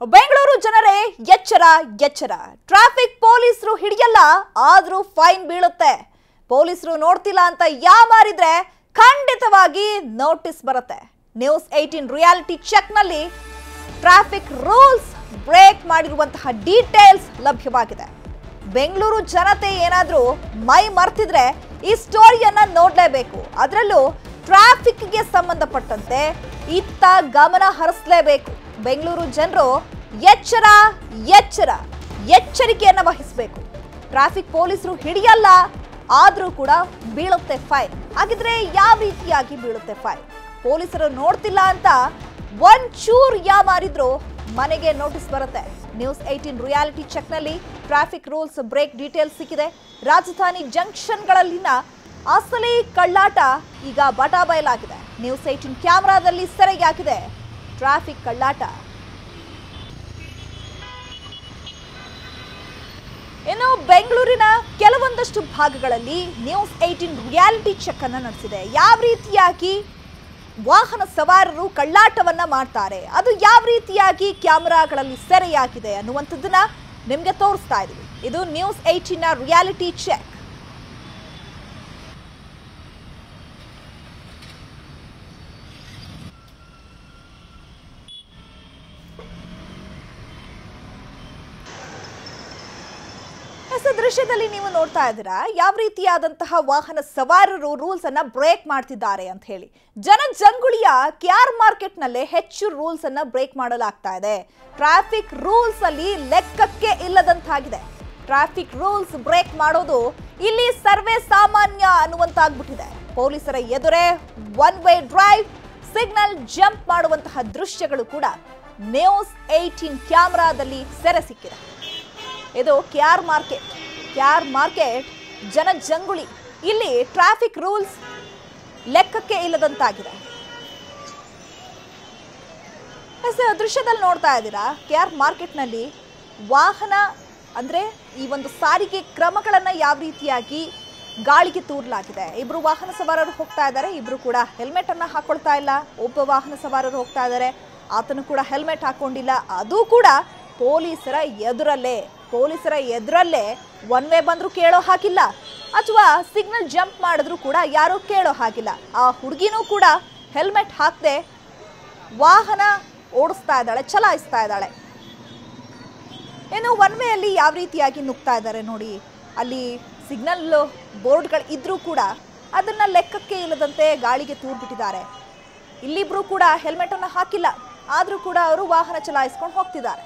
ಬೆಂಗಳೂರು ಜನರೇ ಎಚ್ಚರ ಎಚ್ಚರ. ಟ್ರಾಫಿಕ್ ಪೊಲೀಸರು ಹಿಡಿಯಲ್ಲ, ಆದ್ರೂ ಫೈನ್ ಬೀಳುತ್ತೆ. ಪೊಲೀಸರು ನೋಡ್ತಿಲ್ಲ ಅಂತ ಯಾಮಾರಿದ್ರೆ ಖಂಡಿತವಾಗಿ ನೋಟಿಸ್ ಬರುತ್ತೆ. ನ್ಯೂಸ್ 18 ರಿಯಾಲಿಟಿ ಚೆಕ್ ನಲ್ಲಿ ಟ್ರಾಫಿಕ್ ರೂಲ್ಸ್ ಬ್ರೇಕ್ ಮಾಡಿರುವಂತಹ ಡೀಟೇಲ್ಸ್ ಲಭ್ಯವಾಗಿದೆ. ಬೆಂಗಳೂರು ಜನತೆ ಏನಾದ್ರೂ ಮೈ ಮರ್ತಿದ್ರೆ ಈ ಸ್ಟೋರಿಯನ್ನ ನೋಡಲೇಬೇಕು. ಅದರಲ್ಲೂ ಟ್ರಾಫಿಕ್ಗೆ ಸಂಬಂಧಪಟ್ಟಂತೆ ಇತ್ತ ಗಮನ ಹರಿಸಲೇಬೇಕು. ಬೆಂಗಳೂರು ಜನರು ಎಚ್ಚರ ಎಚ್ಚರ ಎಚ್ಚರಿಕೆಯನ್ನು ವಹಿಸಬೇಕು. ಟ್ರಾಫಿಕ್ ಪೊಲೀಸರು ಹಿಡಿಯಲ್ಲ, ಆದ್ರೂ ಕೂಡ ಬೀಳುತ್ತೆ ಫೈನ್. ಹಾಗಿದ್ರೆ ಯಾವ ರೀತಿಯಾಗಿ ಬೀಳುತ್ತೆ ಫೈನ್? ಪೊಲೀಸರು ನೋಡ್ತಿಲ್ಲ ಅಂತ ಒಂಚೂರು ಯಾಮಾರಿದ್ರು ಮನೆಗೆ ನೋಟಿಸ್ ಬರುತ್ತೆ. ನ್ಯೂಸ್ 18 ರಿಯಾಲಿಟಿ ಚೆಕ್ ನಲ್ಲಿ ಟ್ರಾಫಿಕ್ ರೂಲ್ಸ್ ಬ್ರೇಕ್ ಡೀಟೇಲ್ಸ್ ಸಿಕ್ಕಿದೆ. ರಾಜಧಾನಿ ಜಂಕ್ಷನ್ಗಳಲ್ಲಿನ ಅಸಲಿ ಕಳ್ಳಾಟ ಈಗ ಬಟಾಬಯಲಾಗಿದೆ. ನ್ಯೂಸ್ 18 ಕ್ಯಾಮೆರಾದಲ್ಲಿ ಸೆರೆಯಾಗಿದೆ ಟ್ರಾಫಿಕ್ ಕಳ್ಳಾಟ. ಇನ್ನು ಬೆಂಗಳೂರಿನ ಕೆಲವೊಂದಷ್ಟು ಭಾಗಗಳಲ್ಲಿ ನ್ಯೂಸ್ 18 ರಿಯಾಲಿಟಿ ಚೆಕ್ ಅನ್ನು ನಡೆಸಿದೆ. ಯಾವ ರೀತಿಯಾಗಿ ವಾಹನ ಸವಾರರು ಕಳ್ಳಾಟವನ್ನ ಮಾಡ್ತಾರೆ, ಅದು ಯಾವ ರೀತಿಯಾಗಿ ಕ್ಯಾಮೆರಾಗಳಲ್ಲಿ ಸೆರೆಯಾಗಿದೆ ಅನ್ನುವಂಥದ್ದನ್ನ ನಿಮ್ಗೆ ತೋರಿಸ್ತಾ ಇದೀವಿ. ಇದು ನ್ಯೂಸ್ 18 ರಿಯಾಲಿಟಿ ಚೆಕ್. ದೃಶ್ಯದಲ್ಲಿ ನೀವು ನೋಡ್ತಾ ಇದ್ದೀರಾ ಯಾವ ರೀತಿಯಾದಂತಹ ವಾಹನ ಸವಾರರು ರೂಲ್ಸ್ ಅನ್ನ ಬ್ರೇಕ್ ಮಾಡ್ತಿದ್ದಾರೆ ಅಂತ ಹೇಳಿ. ಜನಜಂಗುಳಿಯ ಕೆಆರ್ ಮಾರ್ಕೆಟ್ ನಲ್ಲೇ ಹೆಚ್ಚು ರೂಲ್ಸ್ ಅನ್ನ ಬ್ರೇಕ್ ಮಾಡಲಾಗ್ತಾ ಇದೆ. ಟ್ರಾಫಿಕ್ ರೂಲ್ಸ್ ಅಲ್ಲಿ ಲೆಕ್ಕಕ್ಕೆ ಇಲ್ಲದಂತಾಗಿದೆ. ಟ್ರಾಫಿಕ್ ರೂಲ್ಸ್ ಬ್ರೇಕ್ ಮಾಡೋದು ಇಲ್ಲಿ ಸರ್ವೇ ಸಾಮಾನ್ಯ ಅನ್ನುವಂತಾಗ್ಬಿಟ್ಟಿದೆ. ಪೊಲೀಸರ ಎದುರೇ one way drive, signal jump ಮಾಡುವಂತಹ ದೃಶ್ಯಗಳು ಕೂಡ ನ್ಯೂಸ್ 18 ಕ್ಯಾಮೆರಾದಲ್ಲಿ ಸೆರೆ ಸಿಕ್ಕಿದೆ. ಇದು ಕೆಆರ್ ಮಾರ್ಕೆಟ್ ಜನಜಂಗುಳಿ. ಇಲ್ಲಿ ಟ್ರಾಫಿಕ್ ರೂಲ್ಸ್ ಲೆಕ್ಕಕ್ಕೆ ಇಲ್ಲದಂತಾಗಿದೆ. ದೃಶ್ಯದಲ್ಲಿ ನೋಡ್ತಾ ಇದ್ದೀರಾ ಕೆಆರ್ ಮಾರ್ಕೆಟ್ನಲ್ಲಿ ವಾಹನ ಅಂದ್ರೆ ಈ ಒಂದು ಸಾರಿಗೆ ಕ್ರಮಗಳನ್ನ ಯಾವ ರೀತಿಯಾಗಿ ಗಾಳಿಗೆ ತೂರಲಾಗಿದೆ. ಇಬ್ರು ವಾಹನ ಸವಾರರು ಹೋಗ್ತಾ ಇದ್ದಾರೆ, ಇಬ್ರು ಕೂಡ ಹೆಲ್ಮೆಟ್ ಅನ್ನ ಹಾಕೊಳ್ತಾ ಇಲ್ಲ. ಒಬ್ಬ ವಾಹನ ಸವಾರರು ಹೋಗ್ತಾ ಇದ್ದಾರೆ, ಆತನು ಕೂಡ ಹೆಲ್ಮೆಟ್ ಹಾಕೊಂಡಿಲ್ಲ. ಅದು ಕೂಡ ಪೊಲೀಸರ ಎದುರಲ್ಲೇ ಒನ್ ವೇ ಬಂದ್ರು ಕೇಳೋ ಹಾಗಿಲ್ಲ, ಅಥವಾ ಸಿಗ್ನಲ್ ಜಂಪ್ ಮಾಡಿದ್ರು ಕೂಡ ಯಾರು ಕೇಳೋ ಹಾಗಿಲ್ಲ. ಆ ಹುಡುಗಿನೂ ಕೂಡ ಹೆಲ್ಮೆಟ್ ಹಾಕದೆ ವಾಹನ ಓಡಿಸ್ತಾ ಇದ್ದಾಳೆ, ಚಲಾಯಿಸ್ತಾ ಇದ್ದಾಳೆ. ಇನ್ನು ಒನ್ ವೇ ಅಲ್ಲಿ ಯಾವ ರೀತಿಯಾಗಿ ನುಗ್ತಾ ಇದ್ದಾರೆ ನೋಡಿ. ಅಲ್ಲಿ ಸಿಗ್ನಲ್ ಬೋರ್ಡ್ಗಳು ಇದ್ರೂ ಕೂಡ ಅದನ್ನ ಲೆಕ್ಕಕ್ಕೆ ಇಲ್ಲದಂತೆ ಗಾಳಿಗೆ ತೂರ್ಬಿಟ್ಟಿದ್ದಾರೆ. ಇಲ್ಲಿಬ್ರು ಕೂಡ ಹೆಲ್ಮೆಟ್ ಅನ್ನು ಹಾಕಿಲ್ಲ, ಆದ್ರೂ ಕೂಡ ಅವರು ವಾಹನ ಚಲಾಯಿಸ್ಕೊಂಡು ಹೋಗ್ತಿದ್ದಾರೆ.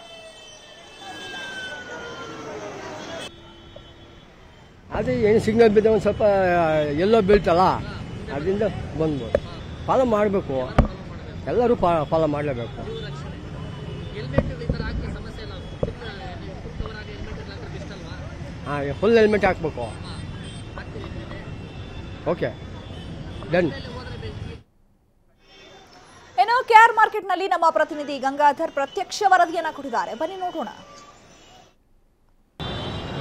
ಅದೇ ಏನು ಸಿಗ್ನಲ್ ಬಿದ್ದ ಒಂದು ಸ್ವಲ್ಪ ಎಲ್ಲೋ ಬೀಳ್ತಲ್ಲ, ಅದರಿಂದ ಬಂದ್ಬೋದು. ಫಾಲೋ ಮಾಡಬೇಕು, ಎಲ್ಲರೂ ಫಾಲೋ ಮಾಡಲೇಬೇಕು. ಹಾಂ, ಫುಲ್ ಹೆಲ್ಮೆಟ್ ಹಾಕ್ಬೇಕು. Okay, done. ಇನ್ನು ಕೆಆರ್ ಮಾರ್ಕೆಟ್ನಲ್ಲಿ ನಮ್ಮ ಪ್ರತಿನಿಧಿ ಗಂಗಾಧರ್ ಪ್ರತ್ಯಕ್ಷ ವರದಿಯನ್ನ ಕೊಟ್ಟಿದ್ದಾರೆ, ಬನ್ನಿ ನೋಡೋಣ.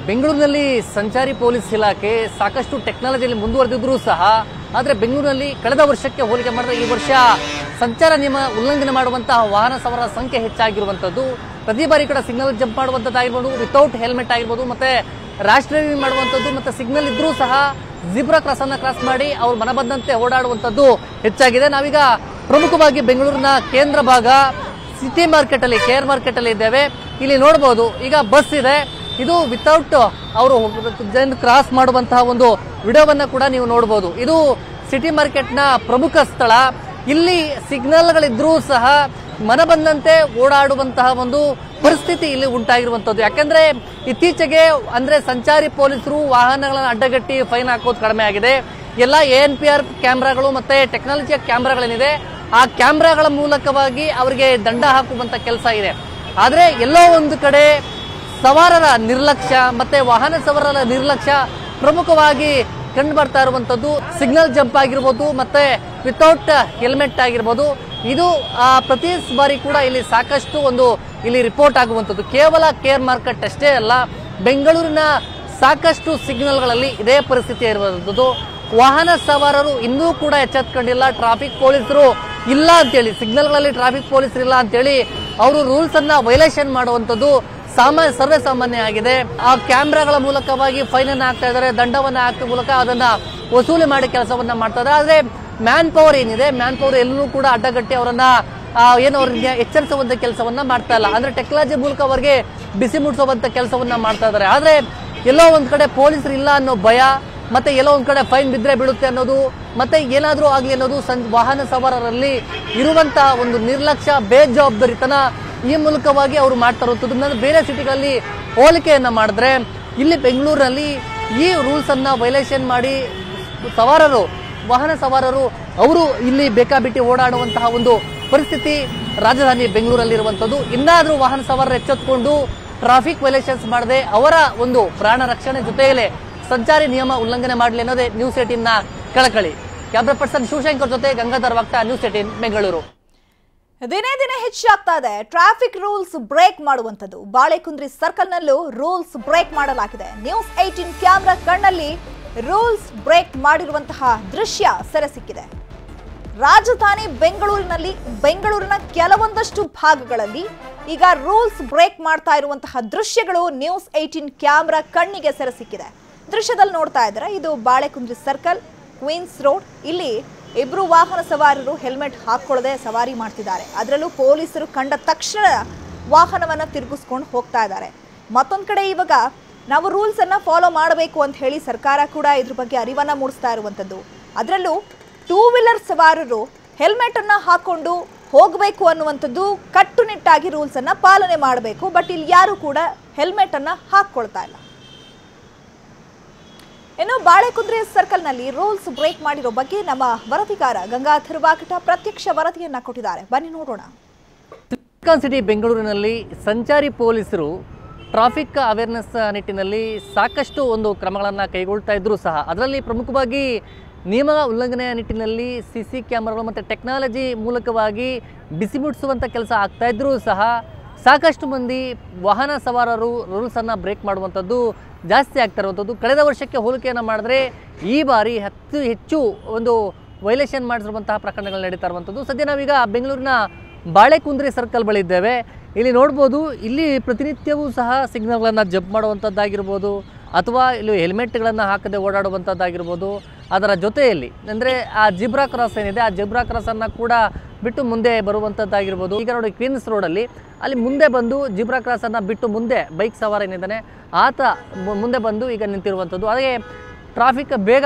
ಬೆಂಗಳೂರಿನಲ್ಲಿ ಸಂಚಾರಿ ಪೊಲೀಸ್ ಇಲಾಖೆ ಸಾಕಷ್ಟು ಟೆಕ್ನಾಲಜಿಯಲ್ಲಿ ಮುಂದುವರೆದಿದ್ರೂ ಸಹ, ಆದರೆ ಬೆಂಗಳೂರಿನಲ್ಲಿ ಕಳೆದ ವರ್ಷಕ್ಕೆ ಹೋಲಿಕೆ ಮಾಡಿದ್ರೆ ಈ ವರ್ಷ ಸಂಚಾರ ನಿಯಮ ಉಲ್ಲಂಘನೆ ಮಾಡುವಂತಹ ವಾಹನ ಸವಾರರ ಸಂಖ್ಯೆ ಹೆಚ್ಚಾಗಿರುವಂತದ್ದು. ಪ್ರತಿ ಬಾರಿ ಕೂಡ ಸಿಗ್ನಲ್ ಜಂಪ್ ಮಾಡುವಂತದ್ದಾಗಿರ್ಬೋದು, ವಿತೌಟ್ ಹೆಲ್ಮೆಟ್ ಆಗಿರ್ಬೋದು, ಮತ್ತೆ ರ್ಯಾಶ್ ಡ್ರೈವಿಂಗ್ ಮಾಡುವಂತದ್ದು, ಮತ್ತೆ ಸಿಗ್ನಲ್ ಇದ್ರೂ ಸಹ ಜಿಬ್ರಾ ಕ್ರಾಸ್ ಅನ್ನ ಕ್ರಾಸ್ ಮಾಡಿ ಅವ್ರು ಮನಬಂದಂತೆ ಓಡಾಡುವಂತದ್ದು ಹೆಚ್ಚಾಗಿದೆ. ನಾವೀಗ ಪ್ರಮುಖವಾಗಿ ಬೆಂಗಳೂರಿನ ಕೇಂದ್ರ ಭಾಗ ಸಿಟಿ ಮಾರ್ಕೆಟ್ ಅಲ್ಲಿ, ಕೆಆರ್ ಮಾರ್ಕೆಟ್ ಅಲ್ಲಿ ಇದ್ದೇವೆ. ಇಲ್ಲಿ ನೋಡಬಹುದು, ಈಗ ಬಸ್ ಇದೆ, ಇದು ವಿತೌಟ್ ಅವರು ಕ್ರಾಸ್ ಮಾಡುವಂತಹ ಒಂದು ವಿಡಿಯೋವನ್ನ ಕೂಡ ನೀವು ನೋಡಬಹುದು. ಇದು ಸಿಟಿ ಮಾರ್ಕೆಟ್ ನ ಪ್ರಮುಖ ಸ್ಥಳ. ಇಲ್ಲಿ ಸಿಗ್ನಲ್ಗಳಿದ್ರೂ ಸಹ ಮನಬಂದಂತೆ ಓಡಾಡುವಂತಹ ಒಂದು ಪರಿಸ್ಥಿತಿ ಇಲ್ಲಿ ಉಂಟಾಗಿರುವಂತದ್ದು. ಯಾಕಂದ್ರೆ ಇತ್ತೀಚೆಗೆ ಅಂದ್ರೆ ಸಂಚಾರಿ ಪೊಲೀಸರು ವಾಹನಗಳನ್ನು ಅಡ್ಡಗಟ್ಟಿ ಫೈನ್ ಹಾಕೋದು ಕಡಿಮೆ ಆಗಿದೆ. ಎಲ್ಲ ANPR ಕ್ಯಾಮ್ರಾಗಳು ಮತ್ತೆ ಟೆಕ್ನಾಲಜಿಯ ಕ್ಯಾಮ್ರಾಗಳೇನಿದೆ, ಆ ಕ್ಯಾಮ್ರಾಗಳ ಮೂಲಕವಾಗಿ ಅವರಿಗೆ ದಂಡ ಹಾಕುವಂತ ಕೆಲಸ ಇದೆ. ಆದ್ರೆ ಎಲ್ಲೋ ಒಂದು ಕಡೆ ಸವಾರರ ನಿರ್ಲಕ್ಷ್ಯ ಮತ್ತೆ ವಾಹನ ಸವಾರರ ನಿರ್ಲಕ್ಷ್ಯ ಪ್ರಮುಖವಾಗಿ ಕಂಡು ಬರ್ತಾ ಇರುವಂತದ್ದು. ಸಿಗ್ನಲ್ ಜಂಪ್ ಆಗಿರ್ಬೋದು, ಮತ್ತೆ ವಿತೌಟ್ ಹೆಲ್ಮೆಟ್ ಆಗಿರ್ಬೋದು, ಇದು ಪ್ರತಿ ಬಾರಿ ಕೂಡ ಇಲ್ಲಿ ಸಾಕಷ್ಟು ಇಲ್ಲಿ ರಿಪೋರ್ಟ್ ಆಗುವಂತದ್ದು. ಕೇವಲ ಕೆಆರ್ ಮಾರ್ಕೆಟ್ ಅಷ್ಟೇ ಅಲ್ಲ, ಬೆಂಗಳೂರಿನ ಸಾಕಷ್ಟು ಸಿಗ್ನಲ್ಗಳಲ್ಲಿ ಇದೇ ಪರಿಸ್ಥಿತಿ ಇರುವಂತದ್ದು. ವಾಹನ ಸವಾರರು ಇನ್ನೂ ಕೂಡ ಎಚ್ಚೆತ್ತುಕೊಂಡಿಲ್ಲ. ಟ್ರಾಫಿಕ್ ಪೊಲೀಸರು ಇಲ್ಲ ಅಂತೇಳಿ, ಸಿಗ್ನಲ್ಗಳಲ್ಲಿ ಟ್ರಾಫಿಕ್ ಪೊಲೀಸರು ಇಲ್ಲ ಅಂತೇಳಿ ಅವರು ರೂಲ್ಸ್ ಅನ್ನ ವೈಲೇಷನ್ ಮಾಡುವಂತದ್ದು ಸರ್ವೇ ಸಾಮಾನ್ಯ ಆಗಿದೆ. ಆ ಕ್ಯಾಮ್ರಾಗಳ ಮೂಲಕವಾಗಿ ಫೈನ್ ಅನ್ನ ಹಾಕ್ತಾ ಇದ್ದಾರೆ, ದಂಡವನ್ನ ಹಾಕುವ ಮೂಲಕ ಅದನ್ನ ವಸೂಲಿ ಮಾಡಿ ಕೆಲಸವನ್ನ ಮಾಡ್ತಾ ಇದ್ದಾರೆ. ಆದ್ರೆ ಮ್ಯಾನ್ ಪವರ್ ಏನಿದೆ, ಮ್ಯಾನ್ ಪವರ್ ಎಲ್ಲೂ ಕೂಡ ಅಡ್ಡಗಟ್ಟಿ ಅವರನ್ನ ಏನು ಅವ್ರಿಗೆ ಎಚ್ಚರಿಸುವಂತ ಕೆಲಸವನ್ನ ಮಾಡ್ತಾ ಇಲ್ಲ. ಅಂದ್ರೆ ಟೆಕ್ನಾಲಜಿ ಮೂಲಕ ಅವರಿಗೆ ಬಿಸಿ ಮುಟ್ಟಿಸುವಂತ ಕೆಲಸವನ್ನ ಮಾಡ್ತಾ ಇದ್ದಾರೆ. ಆದ್ರೆ ಎಲ್ಲೋ ಒಂದ್ ಕಡೆ ಪೊಲೀಸರು ಇಲ್ಲ ಅನ್ನೋ ಭಯ, ಮತ್ತೆ ಎಲ್ಲೋ ಒಂದ್ ಕಡೆ ಫೈನ್ ಬಿದ್ರೆ ಬಿಡುತ್ತೆ ಅನ್ನೋದು, ಮತ್ತೆ ಏನಾದ್ರೂ ಆಗ್ಲಿ ಅನ್ನೋದು ವಾಹನ ಸವಾರರಲ್ಲಿ ಇರುವಂತ ಒಂದು ನಿರ್ಲಕ್ಷ್ಯ, ಬೇಜವಾಬ್ದಾರಿತನ ಈ ಮೂಲಕವಾಗಿ ಅವರು ಮಾಡ್ತಾ ಇರುವಂತದ್ದು. ಬೇರೆ ಸಿಟಿಗಳಲ್ಲಿ ಹೋಲಿಕೆಯನ್ನ ಮಾಡಿದ್ರೆ ಇಲ್ಲಿ ಬೆಂಗಳೂರಿನಲ್ಲಿ ಈ ರೂಲ್ಸ್ ಅನ್ನ ವೈಲೇಷನ್ ಮಾಡಿ ವಾಹನ ಸವಾರರು ಅವರು ಇಲ್ಲಿ ಬೇಕಾಬಿಟ್ಟಿ ಓಡಾಡುವಂತಹ ಒಂದು ಪರಿಸ್ಥಿತಿ ರಾಜಧಾನಿ ಬೆಂಗಳೂರಲ್ಲಿ ಇರುವಂತದ್ದು. ಇನ್ನಾದ್ರೂ ವಾಹನ ಸವಾರರು ಎಚ್ಚೆತ್ತುಕೊಂಡು ಟ್ರಾಫಿಕ್ ವೈಲೇಷನ್ಸ್ ಮಾಡದೆ ಅವರ ಒಂದು ಪ್ರಾಣ ರಕ್ಷಣೆ ಜೊತೆಯಲ್ಲೇ ಸಂಚಾರಿ ನಿಯಮ ಉಲ್ಲಂಘನೆ ಮಾಡಲಿ ಅನ್ನೋದೇ ನ್ಯೂಸ್ 18 ನ ಕಳಕಳಿ. ಕ್ಯಾಮ್ರಾ ಪರ್ಸನ್ ಶಿವಶಂಕರ್ ಜೊತೆ ಗಂಗಾಧರ್ ವಕ್ತ, ನ್ಯೂಸ್ 18 ಬೆಂಗಳೂರು. ದಿನೇ ದಿನೇ ಹೆಚ್ಚಾಗ್ತಾ ಇದೆ ಟ್ರಾಫಿಕ್ ರೂಲ್ಸ್ ಬ್ರೇಕ್ ಮಾಡುವಂತದ್ದು. ಬಾಳೆಕುಂದ್ರಿ ಸರ್ಕಲ್ ನಲ್ಲೂ ರೂಲ್ಸ್ ಬ್ರೇಕ್ ಮಾಡಲಾಗಿದೆ. ನ್ಯೂಸ್ 18 ಕ್ಯಾಮೆರಾ ಕಣ್ಣಲ್ಲಿ ರೂಲ್ಸ್ ಬ್ರೇಕ್ ಮಾಡಿರುವಂತಹ ದೃಶ್ಯ ಸೆರೆ ಸಿಕ್ಕಿದೆ. ರಾಜಧಾನಿ ಬೆಂಗಳೂರಿನ ಕೆಲವೊಂದಷ್ಟು ಭಾಗಗಳಲ್ಲಿ ಈಗ ರೂಲ್ಸ್ ಬ್ರೇಕ್ ಮಾಡ್ತಾ ಇರುವಂತಹ ದೃಶ್ಯಗಳು ನ್ಯೂಸ್ 18 ಕ್ಯಾಮೆರಾ ಕಣ್ಣಿಗೆ ಸೆರೆ ಸಿಕ್ಕಿದೆ. ದೃಶ್ಯದಲ್ಲಿ ನೋಡ್ತಾ ಇದ್ರೆ ಇದು ಬಾಳೆಕುಂದ್ರಿ ಸರ್ಕಲ್, ಕ್ವೀನ್ಸ್ ರೋಡ್. ಇಲ್ಲಿ ಇಬ್ರು ವಾಹನ ಸವಾರರು ಹೆಲ್ಮೆಟ್ ಹಾಕೊಳ್ಳದೆ ಸವಾರಿ ಮಾಡ್ತಿದ್ದಾರೆ. ಅದರಲ್ಲೂ ಪೊಲೀಸರು ಕಂಡ ತಕ್ಷಣ ವಾಹನವನ್ನ ತಿರುಗಿಸ್ಕೊಂಡು ಹೋಗ್ತಾ ಇದ್ದಾರೆ. ಮತ್ತೊಂದು ಕಡೆ ಇವಾಗ ನಾವು ರೂಲ್ಸ್ ಅನ್ನ ಫಾಲೋ ಮಾಡಬೇಕು ಅಂತ ಹೇಳಿ ಸರ್ಕಾರ ಕೂಡ ಇದ್ರ ಬಗ್ಗೆ ಅರಿವನ್ನ ಮೂಡಿಸ್ತಾ ಇರುವಂತದ್ದು. ಅದರಲ್ಲೂ 2 ವೀಲರ್ ಸವಾರರು ಹೆಲ್ಮೆಟ್ ಅನ್ನ ಹಾಕೊಂಡು ಹೋಗಬೇಕು ಅನ್ನುವಂಥದ್ದು ಕಟ್ಟುನಿಟ್ಟಾಗಿ ರೂಲ್ಸ್ ಅನ್ನ ಪಾಲನೆ ಮಾಡಬೇಕು. ಬಟ್ ಇಲ್ಲಿ ಯಾರು ಕೂಡ ಹೆಲ್ಮೆಟ್ ಅನ್ನ ಹಾಕೊಳ್ತಾ ಇಲ್ಲ. ಇನ್ನು ಬಾಳೆಕುಂದ್ರಿ ಸರ್ಕಲ್ ನಲ್ಲಿ ರೂಲ್ಸ್ ಬ್ರೇಕ್ ಮಾಡಿರೋ ಬಗ್ಗೆ ನಮ್ಮ ವರದಿಗಾರ ಗಂಗಾಧರ್ ವಾಕಟ ಪ್ರತ್ಯಕ್ಷ ವರದಿಯನ್ನ ಕೊಟ್ಟಿದ್ದಾರೆ. ಬನ್ನಿ ನೋಡೋಣ. ಸಿಲಿಕಾನ್ ಸಿಟಿ ಬೆಂಗಳೂರಿನಲ್ಲಿ ಸಂಚಾರಿ ಪೊಲೀಸರು ಟ್ರಾಫಿಕ್ ಅವೇರ್ನೆಸ್ ನಿಟ್ಟಿನಲ್ಲಿ ಸಾಕಷ್ಟು ಒಂದು ಕ್ರಮಗಳನ್ನು ಕೈಗೊಳ್ತಾ ಇದ್ರೂ ಸಹ ಅದರಲ್ಲಿ ಪ್ರಮುಖವಾಗಿ ನಿಯಮ ಉಲ್ಲಂಘನೆಯ ನಿಟ್ಟಿನಲ್ಲಿ CC ಕ್ಯಾಮರಾಗಳು ಮತ್ತು ಟೆಕ್ನಾಲಜಿ ಮೂಲಕವಾಗಿ ಬಿಸಿ ಮುಟ್ಟಿಸುವಂಥ ಕೆಲಸ ಆಗ್ತಾ ಇದ್ರೂ ಸಹ ಸಾಕಷ್ಟು ಮಂದಿ ವಾಹನ ಸವಾರರು ರೂಲ್ಸನ್ನು ಬ್ರೇಕ್ ಮಾಡುವಂಥದ್ದು ಜಾಸ್ತಿ ಆಗ್ತಾ ಇರುವಂಥದ್ದು. ಕಳೆದ ವರ್ಷಕ್ಕೆ ಹೋಲಿಕೆಯನ್ನು ಮಾಡಿದ್ರೆ ಈ ಬಾರಿ ಹೆಚ್ಚು ಒಂದು ವೈಲೇಷನ್ ಮಾಡಿರುವಂತಹ ಪ್ರಕರಣಗಳು ನಡೀತಾ ಇರುವಂಥದ್ದು. ಸದ್ಯ ನಾವೀಗ ಬೆಂಗಳೂರಿನ ಬಾಳೆಕುಂದ್ರಿ ಸರ್ಕಲ್ ಬಳಿ ಇದ್ದೇವೆ. ಇಲ್ಲಿ ನೋಡ್ಬೋದು, ಇಲ್ಲಿ ಪ್ರತಿನಿತ್ಯವೂ ಸಹ ಸಿಗ್ನಲ್ಗಳನ್ನು ಜಂಪ್ ಮಾಡುವಂಥದ್ದಾಗಿರ್ಬೋದು ಅಥವಾ ಇಲ್ಲಿ ಹೆಲ್ಮೆಟ್ಗಳನ್ನು ಹಾಕದೆ ಓಡಾಡುವಂಥದ್ದಾಗಿರ್ಬೋದು. ಅದರ ಜೊತೆಯಲ್ಲಿ ಅಂದರೆ ಆ ಜಿಬ್ರಾ ಕ್ರಾಸ್ ಏನಿದೆ, ಆ ಜಿಬ್ರಾ ಕ್ರಾಸನ್ನು ಕೂಡ ಬಿಟ್ಟು ಮುಂದೆ ಬರುವಂಥದ್ದಾಗಿರ್ಬೋದು. ಈಗ ನೋಡಿ ಕ್ವೀನ್ಸ್ ರೋಡಲ್ಲಿ ಅಲ್ಲಿ ಮುಂದೆ ಬಂದು ಜಿಬ್ರಾ ಕ್ರಾಸನ್ನು ಬಿಟ್ಟು ಮುಂದೆ ಬೈಕ್ ಸವಾರ ಏನಿದ್ದಾನೆ ಆತ ಮುಂದೆ ಬಂದು ಈಗ ನಿಂತಿರುವಂಥದ್ದು. ಹಾಗೆ ಟ್ರಾಫಿಕ್ ಬೇಗ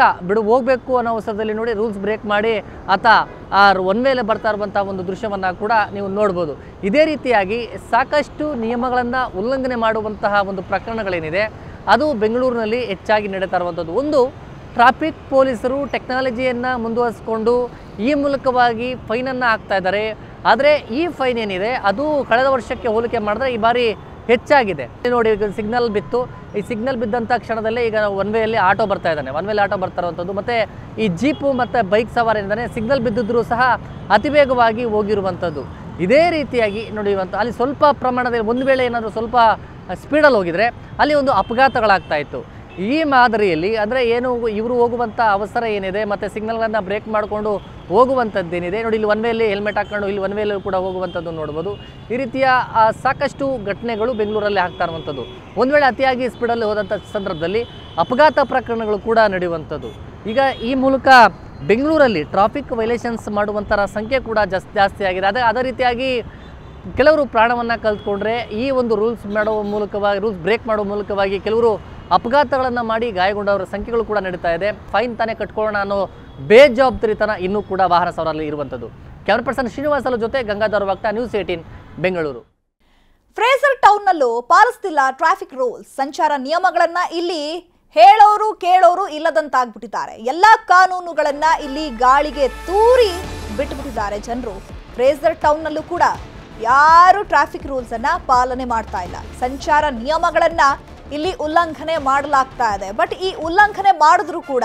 ಹೋಗಬೇಕು ಅನ್ನೋ ಅವಸರದಲ್ಲಿ ನೋಡಿ ರೂಲ್ಸ್ ಬ್ರೇಕ್ ಮಾಡಿ ಆತ ಆ ಒನ್ ವೇಲೆ ಬರ್ತಾ ಇರುವಂಥ ಒಂದು ದೃಶ್ಯವನ್ನು ಕೂಡ ನೀವು ನೋಡ್ಬೋದು. ಇದೇ ರೀತಿಯಾಗಿ ಸಾಕಷ್ಟು ನಿಯಮಗಳನ್ನು ಉಲ್ಲಂಘನೆ ಮಾಡುವಂತಹ ಒಂದು ಪ್ರಕರಣಗಳೇನಿದೆ ಅದು ಬೆಂಗಳೂರಿನಲ್ಲಿ ಹೆಚ್ಚಾಗಿ ನಡೀತಾ ಇರುವಂಥದ್ದು. ಒಂದು, ಟ್ರಾಫಿಕ್ ಪೊಲೀಸರು ಟೆಕ್ನಾಲಜಿಯನ್ನು ಮುಂದುವರಿಸಿಕೊಂಡು ಈ ಮೂಲಕವಾಗಿ ಫೈನನ್ನು ಹಾಕ್ತಾ ಇದ್ದಾರೆ. ಆದರೆ ಈ ಫೈನ್ ಏನಿದೆ ಅದು ಕಳೆದ ವರ್ಷಕ್ಕೆ ಹೋಲಿಕೆ ಮಾಡಿದ್ರೆ ಈ ಬಾರಿ ಹೆಚ್ಚಾಗಿದೆ. ನೋಡಿ, ಈಗ ಸಿಗ್ನಲ್ ಬಿತ್ತು, ಈ ಸಿಗ್ನಲ್ ಬಿದ್ದಂಥ ಕ್ಷಣದಲ್ಲೇ ಈಗ ಒನ್ ವೇಯಲ್ಲಿ ಆಟೋ ಬರ್ತಾ ಇದ್ದಾನೆ, ಒನ್ ವೇಲಿ ಆಟೋ ಬರ್ತಾ ಇರುವಂಥದ್ದು. ಮತ್ತು ಈ ಜೀಪು ಮತ್ತು ಬೈಕ್ ಸವಾರ ಏನಿದ್ದಾನೆ ಸಿಗ್ನಲ್ ಬಿದ್ದಿದ್ರೂ ಸಹ ಅತಿ ವೇಗವಾಗಿ ಹೋಗಿರುವಂಥದ್ದು. ಇದೇ ರೀತಿಯಾಗಿ ನೋಡಿ, ಅಲ್ಲಿ ಸ್ವಲ್ಪ ಪ್ರಮಾಣದಲ್ಲಿ ಒಂದು ವೇಳೆ ಏನಾದರೂ ಸ್ವಲ್ಪ ಸ್ಪೀಡಲ್ಲಿ ಹೋಗಿದರೆ ಅಲ್ಲಿ ಒಂದು ಅಪಘಾತಗಳಾಗ್ತಾ ಇತ್ತು. ಈ ಮಾದರಿಯಲ್ಲಿ ಅಂದರೆ ಏನು ಇವರು ಹೋಗುವಂಥ ಅವಸರ ಏನಿದೆ ಮತ್ತು ಸಿಗ್ನಲ್ಗಳನ್ನು ಬ್ರೇಕ್ ಮಾಡಿಕೊಂಡು ಹೋಗುವಂಥದ್ದೇನಿದೆ ನೋಡಿ, ಇಲ್ಲಿ ಒನ್ ವೇಲಿ ಹೆಲ್ಮೆಟ್ ಹಾಕ್ಕೊಂಡು ಇಲ್ಲಿ ಒನ್ ವೇಲಿ ಕೂಡ ಹೋಗುವಂಥದ್ದು ನೋಡ್ಬೋದು. ಈ ರೀತಿಯ ಸಾಕಷ್ಟು ಘಟನೆಗಳು ಬೆಂಗಳೂರಲ್ಲಿ ಆಗ್ತಾ ಇರುವಂಥದ್ದು. ಒಂದು ವೇಳೆ ಅತಿಯಾಗಿ ಸ್ಪೀಡಲ್ಲಿ ಹೋದಂಥ ಸಂದರ್ಭದಲ್ಲಿ ಅಪಘಾತ ಪ್ರಕರಣಗಳು ಕೂಡ ನಡೆಯುವಂಥದ್ದು. ಈಗ ಈ ಮೂಲಕ ಬೆಂಗಳೂರಲ್ಲಿ ಟ್ರಾಫಿಕ್ ವೈಲೇಷನ್ಸ್ ಮಾಡುವಂಥರ ಸಂಖ್ಯೆ ಕೂಡ ಜಾಸ್ತಿ ಆಗಿದೆ. ಅದೇ ರೀತಿಯಾಗಿ ಕೆಲವರು ಪ್ರಾಣವನ್ನು ಕಳೆದುಕೊಂಡ್ರೆ ಈ ಒಂದು ರೂಲ್ಸ್ ಬ್ರೇಕ್ ಮಾಡುವ ಮೂಲಕವಾಗಿ ಕೆಲವರು ಅಪಘಾತಗಳನ್ನು ಮಾಡಿ ಗಾಯಗೊಂಡವರ ಸಂಖ್ಯೆಗಳು ಕೂಡ ನಡೀತಾ ಇದೆ. ಫೈನ್ ತಾನೇ ಕಟ್ಕೊಳ್ಳೋಣ ಅನ್ನೋ ಬೇಜವಾಬ್ದಾರಿತನ ಇನ್ನೂ ಕೂಡ ವಾಹನ ಸವಾರರಲ್ಲಿ ಇರುವಂಥದ್ದು. ಕ್ಯಾಮರಾ ಪರ್ಸನ್ ಶ್ರೀನಿವಾಸಲ ಜೊತೆ ಗಂಗಾಧರ್ ವಕ್ತ, ನ್ಯೂಸ್ 18 ಬೆಂಗಳೂರು. ಫ್ರೇಸರ್ ಟೌನ್ನಲ್ಲೂ ಪಾಲಿಸ್ತಿಲ್ಲ ಟ್ರಾಫಿಕ್ ರೂಲ್ಸ್. ಸಂಚಾರ ನಿಯಮಗಳನ್ನ ಇಲ್ಲಿ ಹೇಳೋರು ಕೇಳೋರು ಇಲ್ಲದಂತಾಗ್ಬಿಟ್ಟಿದ್ದಾರೆ. ಎಲ್ಲಾ ಕಾನೂನುಗಳನ್ನ ಇಲ್ಲಿ ಗಾಳಿಗೆ ತೂರಿ ಬಿಟ್ಟುಬಿಟ್ಟಿದ್ದಾರೆ ಜನರು. ಫ್ರೇಸರ್ ಟೌನ್ನಲ್ಲೂ ಕೂಡ ಯಾರು ಟ್ರಾಫಿಕ್ ರೂಲ್ಸ್ ಅನ್ನ ಪಾಲನೆ ಮಾಡ್ತಾ ಇಲ್ಲ. ಸಂಚಾರ ನಿಯಮಗಳನ್ನ ಇಲ್ಲಿ ಉಲ್ಲಂಘನೆ ಮಾಡಲಾಗ್ತಾ ಇದೆ. ಬಟ್ ಈ ಉಲ್ಲಂಘನೆ ಮಾಡಿದ್ರು ಕೂಡ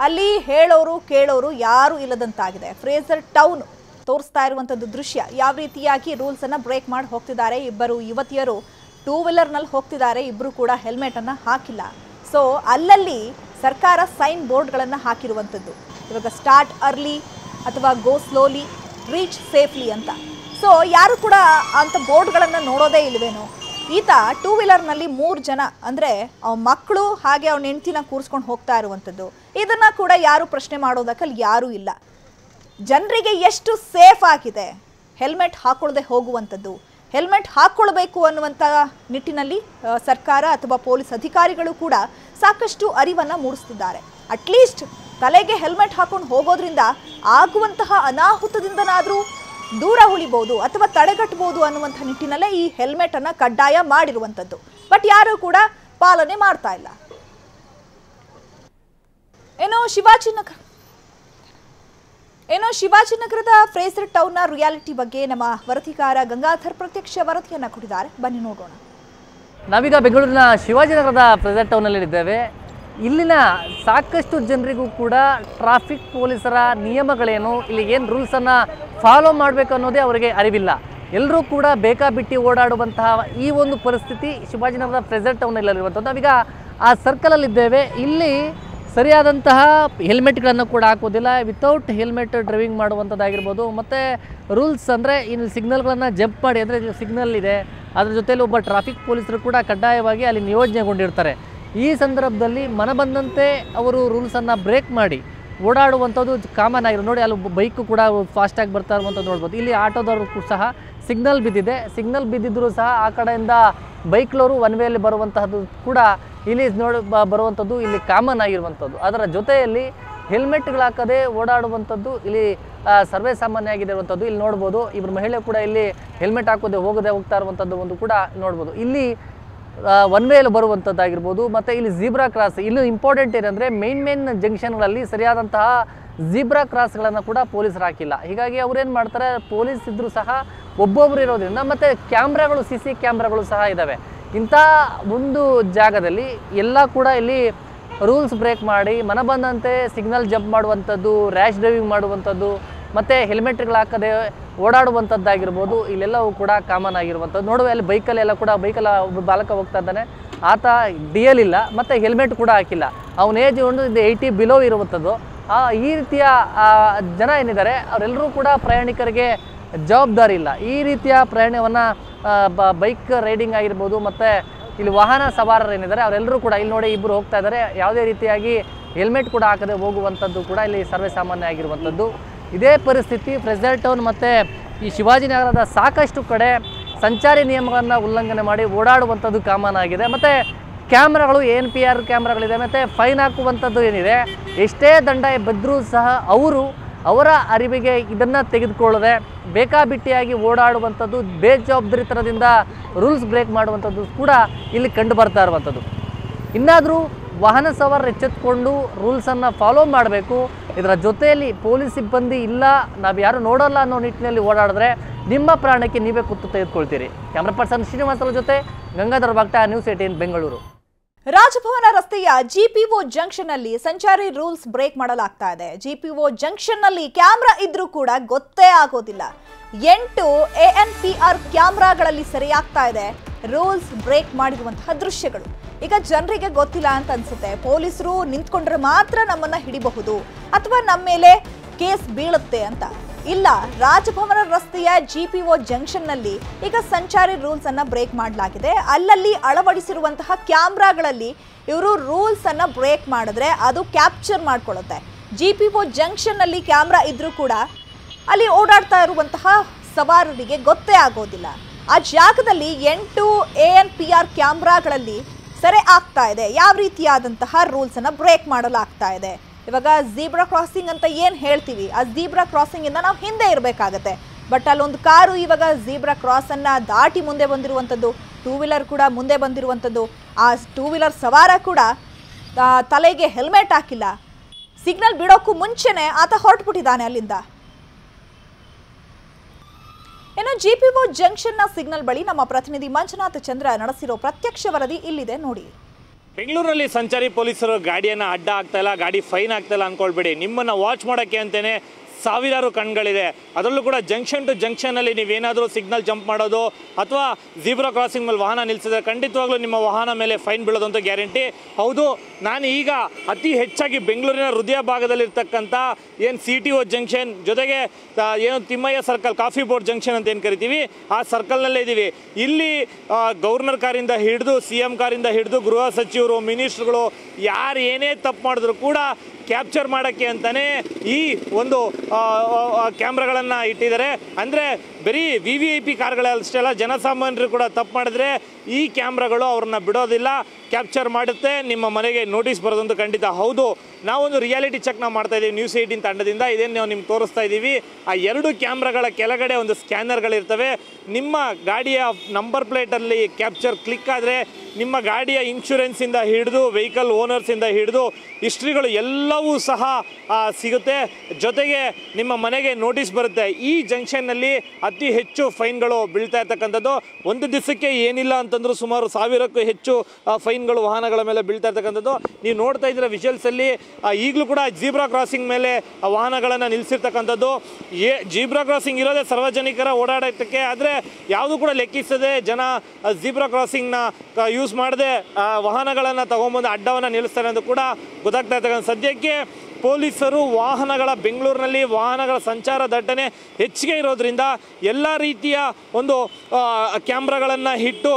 ಅಲ್ಲಿ ಹೇಳೋರು ಕೇಳೋರು ಯಾರು ಇಲ್ಲದಂತಾಗಿದೆ. ಫ್ರೇಸರ್ ಟೌನ್ ತೋರಿಸ್ತಾ ಇರುವಂತದ್ದು ದೃಶ್ಯ, ಯಾವ ರೀತಿಯಾಗಿ ರೂಲ್ಸ್ ಅನ್ನ ಬ್ರೇಕ್ ಮಾಡಿ ಹೋಗ್ತಿದ್ದಾರೆ. ಇಬ್ಬರು ಯುವತಿಯರು 2 ವೀಲರ್ನಲ್ಲಿ ಹೋಗ್ತಿದ್ದಾರೆ, ಇಬ್ರು ಕೂಡ ಹೆಲ್ಮೆಟ್ ಅನ್ನ ಹಾಕಿಲ್ಲ. ಸೊ ಅಲ್ಲಲ್ಲಿ ಸರ್ಕಾರ ಸೈನ್ ಬೋರ್ಡ್ಗಳನ್ನು ಹಾಕಿರುವಂಥದ್ದು, ಇವಾಗ ಸ್ಟಾರ್ಟ್ ಅರ್ಲಿ ಅಥವಾ ಗೋ ಸ್ಲೋಲಿ, ರೀಚ್ ಸೇಫ್ಲಿ ಅಂತ. ಸೊ ಯಾರು ಕೂಡ ಅಂಥ ಬೋರ್ಡ್ಗಳನ್ನು ನೋಡೋದೇ ಇಲ್ವೇನೋ. ಈತ ಟೂ ವೀಲರ್ನಲ್ಲಿ 3 ಜನ ಅಂದರೆ ಮಕ್ಕಳು ಹಾಗೆ ಅವನ ಹೆಂಡ್ತಿನ ಕೂರಿಸ್ಕೊಂಡು ಹೋಗ್ತಾ ಇರುವಂಥದ್ದು. ಇದನ್ನು ಕೂಡ ಯಾರು ಪ್ರಶ್ನೆ ಮಾಡೋದಕ್ಕಲ್ಲಿ ಯಾರೂ ಇಲ್ಲ. ಜನರಿಗೆ ಎಷ್ಟು ಸೇಫ್ ಆಗಿದೆ ಹೆಲ್ಮೆಟ್ ಹಾಕೊಳ್ಳದೆ ಹೋಗುವಂಥದ್ದು, ಹೆಲ್ಮೆಟ್ ಹಾಕ್ಕೊಳ್ಬೇಕು ಅನ್ನುವಂಥ ನಿಟ್ಟಿನಲ್ಲಿ ಸರ್ಕಾರ ಅಥವಾ ಪೊಲೀಸ್ ಅಧಿಕಾರಿಗಳು ಕೂಡ ಸಾಕಷ್ಟು ಅರಿವನ್ನು ಮೂಡಿಸ್ತಿದ್ದಾರೆ. ಅಟ್ಲೀಸ್ಟ್ ತಲೆಗೆ ಹೆಲ್ಮೆಟ್ ಹಾಕೊಂಡು ಹೋಗೋದ್ರಿಂದ ಆಗುವಂತಹ ಅನಾಹುತದಿಂದನಾದರೂ ದೂರ ಉಳಿಬಹುದು ಅಥವಾ ತಡೆಗಟ್ಟಬಹುದು ಅನ್ನುವಂಥ ನಿಟ್ಟಿನಲ್ಲೇ ಈ ಹೆಲ್ಮೆಟ್ ಅನ್ನ ಕಡ್ಡಾಯ ಮಾಡಿರುವಂಥದ್ದು. ಬಟ್ ಯಾರು ಕೂಡ ಪಾಲನೆ ಮಾಡ್ತಾ ಇಲ್ಲ. ಏನೋ ಶಿವಾಜಿನಗರದ ಫ್ರೇಸರ್ ಟೌನ್ನ ರಿಯಾಲಿಟಿ ಬಗ್ಗೆ ನಮ್ಮ ವರದಿಗಾರ ಗಂಗಾಧರ್ ಪ್ರತ್ಯಕ್ಷ ವರದಿಯನ್ನ ಕೊಟ್ಟಿದ್ದಾರೆ. ಬನ್ನಿ ನೋಡೋಣ. ನಾವೀಗ ಬೆಂಗಳೂರಿನ ಶಿವಾಜಿನಗರದ ಫ್ರೇಸರ್ ಟೌನಲ್ಲಿ ಇದ್ದೇವೆ. ಇಲ್ಲಿನ ಸಾಕಷ್ಟು ಜನರಿಗೂ ಕೂಡ ಟ್ರಾಫಿಕ್ ಪೊಲೀಸರ ನಿಯಮಗಳೇನು, ಇಲ್ಲಿ ಏನು ರೂಲ್ಸನ್ನು ಫಾಲೋ ಮಾಡಬೇಕು ಅನ್ನೋದೇ ಅವರಿಗೆ ಅರಿವಿಲ್ಲ. ಎಲ್ಲರೂ ಕೂಡ ಬೇಕಾಬಿಟ್ಟಿ ಓಡಾಡುವಂತಹ ಈ ಒಂದು ಪರಿಸ್ಥಿತಿ ಶಿವಾಜಿನಗರದ ಫ್ರೇಸರ್ ಟೌನಲ್ಲಿರುವಂಥದ್ದು. ನಾವೀಗ ಆ ಸರ್ಕಲಲ್ಲಿದ್ದೇವೆ. ಇಲ್ಲಿ ಸರಿಯಾದಂತಹ ಹೆಲ್ಮೆಟ್ಗಳನ್ನು ಕೂಡ ಹಾಕೋದಿಲ್ಲ. ವಿತೌಟ್ ಹೆಲ್ಮೆಟ್ ಡ್ರೈವಿಂಗ್ ಮಾಡುವಂಥದ್ದಾಗಿರ್ಬೋದು. ಮತ್ತು ರೂಲ್ಸ್ ಅಂದರೆ ಇನ್ನು ಸಿಗ್ನಲ್ಗಳನ್ನು ಜಂಪ್ ಮಾಡಿ, ಅಂದರೆ ಸಿಗ್ನಲ್ ಇದೆ, ಅದರ ಜೊತೆಯಲ್ಲಿ ಒಬ್ಬ ಟ್ರಾಫಿಕ್ ಪೊಲೀಸರು ಕೂಡ ಕಡ್ಡಾಯವಾಗಿ ಅಲ್ಲಿ ನಿಯೋಜನೆಗೊಂಡಿರ್ತಾರೆ. ಈ ಸಂದರ್ಭದಲ್ಲಿ ಮನಬಂದಂತೆ ಅವರು ರೂಲ್ಸನ್ನು ಬ್ರೇಕ್ ಮಾಡಿ ಓಡಾಡುವಂಥದ್ದು ಕಾಮನ್ ಆಗಿರೋ. ನೋಡಿ, ಅಲ್ಲಿ ಬೈಕು ಕೂಡ ಫಾಸ್ಟಾಗಿ ಬರ್ತಾ ಇರುವಂಥದ್ದು ನೋಡ್ಬೋದು. ಇಲ್ಲಿ ಆಟೋದವರು ಸಹ ಸಿಗ್ನಲ್ ಬಿದ್ದಿದೆ. ಸಿಗ್ನಲ್ ಬಿದ್ದಿದ್ದರೂ ಸಹ ಆ ಕಡೆಯಿಂದ ಬೈಕ್ನವರು ಒನ್ ವೇಯಲ್ಲಿ ಬರುವಂತಹದ್ದು ಕೂಡ ಇಲ್ಲಿ ಬರುವಂಥದ್ದು ಇಲ್ಲಿ ಕಾಮನ್ ಆಗಿರುವಂಥದ್ದು. ಅದರ ಜೊತೆಯಲ್ಲಿ ಹೆಲ್ಮೆಟ್ಗಳು ಹಾಕದೆ ಓಡಾಡುವಂಥದ್ದು ಇಲ್ಲಿ ಸರ್ವೇ ಸಾಮಾನ್ಯ ಆಗಿರುವಂಥದ್ದು. ಇಲ್ಲಿ ನೋಡ್ಬೋದು, ಇಬ್ಬರು ಮಹಿಳೆ ಕೂಡ ಇಲ್ಲಿ ಹೆಲ್ಮೆಟ್ ಹಾಕೋದೆ ಹೋಗ್ತಾ ಇರುವಂಥದ್ದು ಒಂದು ಕೂಡ ನೋಡ್ಬೋದು. ಇಲ್ಲಿ ಒನ್ ವೇಯಲ್ಲಿ ಬರುವಂಥದ್ದಾಗಿರ್ಬೋದು. ಮತ್ತು ಇಲ್ಲಿ ಝೀಬ್ರಾ ಕ್ರಾಸ್, ಇನ್ನು ಇಂಪಾರ್ಟೆಂಟ್ ಏನಂದರೆ ಮೇನ್ ಜಂಕ್ಷನ್ಗಳಲ್ಲಿ ಸರಿಯಾದಂತಹ ಝೀಬ್ರಾ ಕ್ರಾಸ್ಗಳನ್ನು ಕೂಡ ಪೊಲೀಸರು ಹಾಕಿಲ್ಲ. ಹೀಗಾಗಿ ಅವ್ರೇನು ಮಾಡ್ತಾರೆ, ಪೊಲೀಸ್ ಇದ್ದರೂ ಸಹ ಒಬ್ಬೊಬ್ಬರು ಇರೋದ್ರಿಂದ, ಮತ್ತು ಕ್ಯಾಮ್ರಾಗಳು CC ಕ್ಯಾಮ್ರಾಗಳು ಸಹ ಇದ್ದಾವೆ. ಇಂಥ ಒಂದು ಜಾಗದಲ್ಲಿ ಎಲ್ಲ ಕೂಡ ಇಲ್ಲಿ ರೂಲ್ಸ್ ಬ್ರೇಕ್ ಮಾಡಿ ಮನಬಂದಂತೆ ಸಿಗ್ನಲ್ ಜಂಪ್ ಮಾಡುವಂಥದ್ದು, ರ್ಯಾಶ್ ಡ್ರೈವಿಂಗ್ ಮಾಡುವಂಥದ್ದು, ಮತ್ತು ಹೆಲ್ಮೆಟ್ಗಳು ಹಾಕದೆ ಓಡಾಡುವಂಥದ್ದಾಗಿರ್ಬೋದು, ಇಲ್ಲೆಲ್ಲವೂ ಕೂಡ ಕಾಮನ್ ಆಗಿರುವಂಥದ್ದು. ನೋಡುವ ಅಲ್ಲಿ ಬೈಕಲ್ಲೆಲ್ಲ ಕೂಡ ಒಬ್ಬ ಬಾಲಕ ಹೋಗ್ತಾ ಇದ್ದಾನೆ. ಆತ DL ಇಲ್ಲ ಮತ್ತು ಹೆಲ್ಮೆಟ್ ಕೂಡ ಹಾಕಿಲ್ಲ. ಅವನ ಏಜ್ ಒಂದು 80 ಬಿಲೋ ಇರುವಂಥದ್ದು. ಈ ರೀತಿಯ ಜನ ಏನಿದ್ದಾರೆ ಅವರೆಲ್ಲರೂ ಕೂಡ ಪ್ರಯಾಣಿಕರಿಗೆ ಜವಾಬ್ದಾರಿ ಇಲ್ಲ. ಈ ರೀತಿಯ ಪ್ರಯಾಣವನ್ನು ಬೈಕ್ ರೈಡಿಂಗ್ ಆಗಿರ್ಬೋದು, ಮತ್ತು ಇಲ್ಲಿ ವಾಹನ ಸವಾರರು ಏನಿದ್ದಾರೆ ಅವರೆಲ್ಲರೂ ಕೂಡ ಇಲ್ಲಿ ನೋಡಿ ಇಬ್ಬರು ಹೋಗ್ತಾ ಇದ್ದಾರೆ. ಯಾವುದೇ ರೀತಿಯಾಗಿ ಹೆಲ್ಮೆಟ್ ಕೂಡ ಹಾಕದೆ ಹೋಗುವಂಥದ್ದು ಕೂಡ ಇಲ್ಲಿ ಸರ್ವೇ ಸಾಮಾನ್ಯ ಆಗಿರುವಂಥದ್ದು. ಇದೇ ಪರಿಸ್ಥಿತಿ ಫ್ರೇಸರ್ ಟೌನ್ ಮತ್ತು ಈ ಶಿವಾಜಿನಗರದ ಸಾಕಷ್ಟು ಕಡೆ ಸಂಚಾರಿ ನಿಯಮಗಳನ್ನು ಉಲ್ಲಂಘನೆ ಮಾಡಿ ಓಡಾಡುವಂಥದ್ದು ಕಾಮನ್ ಆಗಿದೆ. ಮತ್ತು ಕ್ಯಾಮ್ರಾಗಳು NPR ಕ್ಯಾಮ್ರಾಗಳಿದೆ, ಮತ್ತು ಫೈನ್ ಹಾಕುವಂಥದ್ದು ಏನಿದೆ, ಎಷ್ಟೇ ದಂಡ ಬಿದ್ದರೂ ಸಹ ಅವರ ಅರಿವಿಗೆ ಇದನ್ನು ತೆಗೆದುಕೊಳ್ಳದೆ ಬೇಕಾಬಿಟ್ಟಿಯಾಗಿ ಓಡಾಡುವಂಥದ್ದು, ಬೇಜವಾಬ್ದಾರಿತನದಿಂದ ರೂಲ್ಸ್ ಬ್ರೇಕ್ ಮಾಡುವಂಥದ್ದು ಕೂಡ ಇಲ್ಲಿ ಕಂಡು ಬರ್ತಾ ಇರುವಂಥದ್ದು. ಇನ್ನಾದರೂ ವಾಹನ ಸವಾರರು ಎಚ್ಚೆತ್ತುಕೊಂಡು ರೂಲ್ಸನ್ನು ಫಾಲೋ ಮಾಡಬೇಕು. ಇದರ ಜೊತೆಯಲ್ಲಿ ಪೊಲೀಸ್ ಸಿಬ್ಬಂದಿ ಇಲ್ಲ, ನಾವು ಯಾರು ನೋಡೋಲ್ಲ ಅನ್ನೋ ನಿಟ್ಟಿನಲ್ಲಿ ಓಡಾಡಿದ್ರೆ ನಿಮ್ಮ ಪ್ರಾಣಕ್ಕೆ ನೀವೇ ಕುತ್ತು ತೆಗೆದುಕೊಳ್ತೀರಿ. ಕ್ಯಾಮ್ರಾ ಪರ್ಸನ್ ಶ್ರೀನಿವಾಸರ ಜೊತೆ ಗಂಗಾಧರ್ ಬಾಗ್ಟಾ, ನ್ಯೂಸ್ 18 ಬೆಂಗಳೂರು. ರಾಜಭವನ ರಸ್ತೆಯ GPO ಜಂಕ್ಷನ್ ಅಲ್ಲಿ ಸಂಚಾರಿ ರೂಲ್ಸ್ ಬ್ರೇಕ್ ಮಾಡಲಾಗ್ತಾ ಇದೆ. GPO ಜಂಕ್ಷನ್ ನಲ್ಲಿ ಕ್ಯಾಮ್ರಾ ಇದ್ರೂ ಕೂಡ ಗೊತ್ತೇ ಆಗೋದಿಲ್ಲ. 8 ANPR ಕ್ಯಾಮ್ರಾಗಳಲ್ಲಿ ಸೆರೆಯಾಗ್ತಾ ಇದೆ ರೂಲ್ಸ್ ಬ್ರೇಕ್ ಮಾಡಿರುವಂತಹ ದೃಶ್ಯಗಳು. ಈಗ ಜನರಿಗೆ ಗೊತ್ತಿಲ್ಲ ಅಂತ ಅನ್ಸುತ್ತೆ, ಪೊಲೀಸರು ನಿಂತ್ಕೊಂಡ್ರೆ ಮಾತ್ರ ನಮ್ಮನ್ನ ಹಿಡಿಬಹುದು ಅಥವಾ ನಮ್ಮ ಮೇಲೆ ಕೇಸ್ ಬೀಳುತ್ತೆ ಅಂತ. ಇಲ್ಲ, ರಾಜಭವನ ರಸ್ತೆಯ GPO ಜಂಕ್ಷನ್ ನಲ್ಲಿ ಈಗ ಸಂಚಾರಿ ರೂಲ್ಸ್ ಅನ್ನ ಬ್ರೇಕ್ ಮಾಡಲಾಗಿದೆ. ಅಲ್ಲಲ್ಲಿ ಅಳವಡಿಸಿರುವಂತಹ ಕ್ಯಾಮ್ರಾಗಳಲ್ಲಿ ಇವರು ರೂಲ್ಸ್ ಅನ್ನ ಬ್ರೇಕ್ ಮಾಡಿದ್ರೆ ಅದು ಕ್ಯಾಪ್ಚರ್ ಮಾಡ್ಕೊಳ್ಳುತ್ತೆ. GPO ಜಂಕ್ಷನ್ ನಲ್ಲಿ ಕ್ಯಾಮ್ರಾ ಇದ್ರೂ ಕೂಡ ಅಲ್ಲಿ ಓಡಾಡ್ತಾ ಇರುವಂತಹ ಸವಾರರಿಗೆ ಗೊತ್ತೇ ಆಗೋದಿಲ್ಲ. ಆ ಜಾಗದಲ್ಲಿ 8 ANPR ಕ್ಯಾಮ್ರಾಗಳಲ್ಲಿ ಸೆರೆ ಆಗ್ತಾ ಇದೆ. ಯಾವ ರೀತಿಯಾದಂತಹ ರೂಲ್ಸ್ ಅನ್ನ ಬ್ರೇಕ್ ಮಾಡಲಾಗ್ತಾ ಇದೆ. ಇವಾಗ ಝೀಬ್ರಾ ಕ್ರಾಸಿಂಗ್ ಅಂತ ಏನು ಹೇಳ್ತೀವಿ, ಆ ಝೀಬ್ರಾ ಕ್ರಾಸಿಂಗ್ ಇಂದ ನಾವು ಹಿಂದೆ ಇರಬೇಕಾಗತ್ತೆ. ಬಟ್ ಅಲ್ಲೊಂದು ಕಾರು ಇವಾಗ ಝೀಬ್ರಾ ಕ್ರಾಸ್ ಅನ್ನ ದಾಟಿ ಮುಂದೆ ಬಂದಿರುವಂಥದ್ದು, ಟೂ ವೀಲರ್ ಕೂಡ ಮುಂದೆ ಬಂದಿರುವಂಥದ್ದು. ಆ ಟೂ ವೀಲರ್ ಸವಾರ ಕೂಡ ತಲೆಗೆ ಹೆಲ್ಮೆಟ್ ಹಾಕಿಲ್ಲ. ಸಿಗ್ನಲ್ ಬಿಡೋಕ್ಕೂ ಮುಂಚೆನೆ ಆತ ಹೊರಟ್ಬಿಟ್ಟಿದ್ದಾನೆ ಅಲ್ಲಿಂದ. ಇನ್ನು GPO ಜಂಕ್ಷನ್ನ ಸಿಗ್ನಲ್ ಬಳಿ ನಮ್ಮ ಪ್ರತಿನಿಧಿ ಮಂಜುನಾಥ್ ಚಂದ್ರ ನಡೆಸಿರೋ ಪ್ರತ್ಯಕ್ಷ ವರದಿ ಇಲ್ಲಿದೆ ನೋಡಿ. ಬೆಂಗಳೂರಲ್ಲಿ ಸಂಚಾರಿ ಪೊಲೀಸರು ಗಾಡಿಯನ್ನು ಅಡ್ಡ ಆಗ್ತಾ ಇಲ್ಲ, ಗಾಡಿ ಫೈನ್ ಆಗ್ತಾ ಇಲ್ಲ ಅನ್ಕೊಳ್ಬೇಡಿ. ನಿಮ್ಮನ್ನು ವಾಚ್ ಮಾಡೋಕ್ಕೆ ಅಂತಲೇ ಸಾವಿರಾರು ಕಣ್ಗಳಿದೆ. ಅದರಲ್ಲೂ ಕೂಡ ಜಂಕ್ಷನ್ ಟು ಜಂಕ್ಷನಲ್ಲಿ ನೀವೇನಾದರೂ ಸಿಗ್ನಲ್ ಜಂಪ್ ಮಾಡೋದು ಅಥವಾ ಝೀಬ್ರಾ ಕ್ರಾಸಿಂಗ್ ಮೇಲೆ ವಾಹನ ನಿಲ್ಲಿಸಿದ್ರೆ ಖಂಡಿತವಾಗ್ಲೂ ನಿಮ್ಮ ವಾಹನ ಮೇಲೆ ಫೈನ್ ಬೀಳೋದು ಅಂತ ಗ್ಯಾರಂಟಿ. ಹೌದು, ನಾನು ಈಗ ಅತಿ ಹೆಚ್ಚಾಗಿ ಬೆಂಗಳೂರಿನ ಹೃದಯ ಭಾಗದಲ್ಲಿರ್ತಕ್ಕಂಥ ಏನು CTO ಜಂಕ್ಷನ್ ಜೊತೆಗೆ ಏನು Thimmaiah circle, coffee board junction ಅಂತ ಏನು ಕರಿತೀವಿ, ಆ ಸರ್ಕಲ್ನಲ್ಲೇ ಇದ್ದೀವಿ. ಇಲ್ಲಿ ಗವರ್ನರ್ ಕಾರಿಂದ ಹಿಡಿದು CM ಕಾರಿಂದ ಹಿಡಿದು ಗೃಹ ಸಚಿವರು, ಮಿನಿಸ್ಟ್ರುಗಳು ಯಾರು ಏನೇ ತಪ್ಪು ಮಾಡಿದ್ರು ಕೂಡ ಕ್ಯಾಪ್ಚರ್ ಮಾಡೋಕ್ಕೆ ಅಂತಲೇ ಈ ಒಂದು ಕ್ಯಾಮ್ರಾಗಳನ್ನು ಇಟ್ಟಿದ್ದಾರೆ. ಅಂದರೆ ಬರೀ VIP ಕಾರ್ಗಳಷ್ಟೇ ಅಲ್ಲ, ಜನಸಾಮಾನ್ಯರು ಕೂಡ ತಪ್ಪು ಮಾಡಿದ್ರೆ ಈ ಕ್ಯಾಮ್ರಾಗಳು ಅವ್ರನ್ನ ಬಿಡೋದಿಲ್ಲ, ಕ್ಯಾಪ್ಚರ್ ಮಾಡುತ್ತೆ, ನಿಮ್ಮ ಮನೆಗೆ ನೋಟಿಸ್ ಬರೋದಂತೂ ಖಂಡಿತ. ಹೌದು, ನಾವೊಂದು ರಿಯಾಲಿಟಿ ಚೆಕ್ನ ಮಾಡ್ತಾ ಇದ್ದೀವಿ ನ್ಯೂಸ್ 18 ತಂಡದಿಂದ. ಇದೇನು ನಾವು ನಿಮ್ಗೆ ತೋರಿಸ್ತಾ ಇದ್ದೀವಿ. ಆ 2 ಕ್ಯಾಮ್ರಾಗಳ ಕೆಳಗಡೆ ಒಂದು ಸ್ಕ್ಯಾನರ್ಗಳಿರ್ತವೆ. ನಿಮ್ಮ ಗಾಡಿಯ ನಂಬರ್ ಪ್ಲೇಟಲ್ಲಿ ಕ್ಯಾಪ್ಚರ್ ಕ್ಲಿಕ್ ಆದರೆ ನಿಮ್ಮ ಗಾಡಿಯ ಇನ್ಶೂರೆನ್ಸಿಂದ ಹಿಡಿದು ವೆಹಿಕಲ್ ಓನರ್ಸಿಂದ ಹಿಡಿದು ಹಿಸ್ಟ್ರಿಗಳು ಎಲ್ಲವೂ ಸಹ ಸಿಗುತ್ತೆ. ಜೊತೆಗೆ ನಿಮ್ಮ ಮನೆಗೆ ನೋಟಿಸ್ ಬರುತ್ತೆ. ಈ ಜಂಕ್ಷನ್ನಲ್ಲಿ ಅತಿ ಹೆಚ್ಚು ಫೈನ್ಗಳು ಬೀಳ್ತಾ ಇರ್ತಕ್ಕಂಥದ್ದು. ಒಂದು ದಿವಸಕ್ಕೆ ಏನಿಲ್ಲ ಅಂತಂದ್ರೂ ಸುಮಾರು 1000ಕ್ಕೂ ಹೆಚ್ಚು ಫೈನ್ಗಳು ವಾಹನಗಳ ಮೇಲೆ ಬೀಳ್ತಾ ಇರ್ತಕ್ಕಂಥದ್ದು. ನೀವು ನೋಡ್ತಾ ಇದ್ದೀರ ವಿಜುವಲ್ಸಲ್ಲಿ. ಈಗಲೂ ಕೂಡ ಝೀಬ್ರಾ ಕ್ರಾಸಿಂಗ್ ಮೇಲೆ ವಾಹನಗಳನ್ನು ನಿಲ್ಲಿಸಿರ್ತಕ್ಕಂಥದ್ದು. ಝೀಬ್ರಾ ಕ್ರಾಸಿಂಗ್ ಇರೋದೇ ಸಾರ್ವಜನಿಕರ ಓಡಾಡೋಕ್ಕೆ, ಆದರೆ ಯಾವುದು ಕೂಡ ಲೆಕ್ಕಿಸದೆ ಜನ ಝೀಬ್ರಾ ಕ್ರಾಸಿಂಗ್ನ ಯೂಸ್ ಮಾಡದೆ ವಾಹನಗಳನ್ನು ತಗೊಂಬಂದು ಅಡ್ಡವನ್ನು ನಿಲ್ಲಿಸ್ತಾರೆ ಅಂತ ಕೂಡ ಗೊತ್ತಾಗ್ತಾ ಇರ್ತಕ್ಕಂಥ. ಸದ್ಯಕ್ಕೆ ಪೊಲೀಸರು ಬೆಂಗಳೂರಿನಲ್ಲಿ ವಾಹನಗಳ ಸಂಚಾರ ದಟ್ಟಣೆ ಹೆಚ್ಚಿಗೆ ಇರೋದ್ರಿಂದ ಎಲ್ಲ ರೀತಿಯ ಒಂದು ಕ್ಯಾಮ್ರಾಗಳನ್ನು ಇಟ್ಟು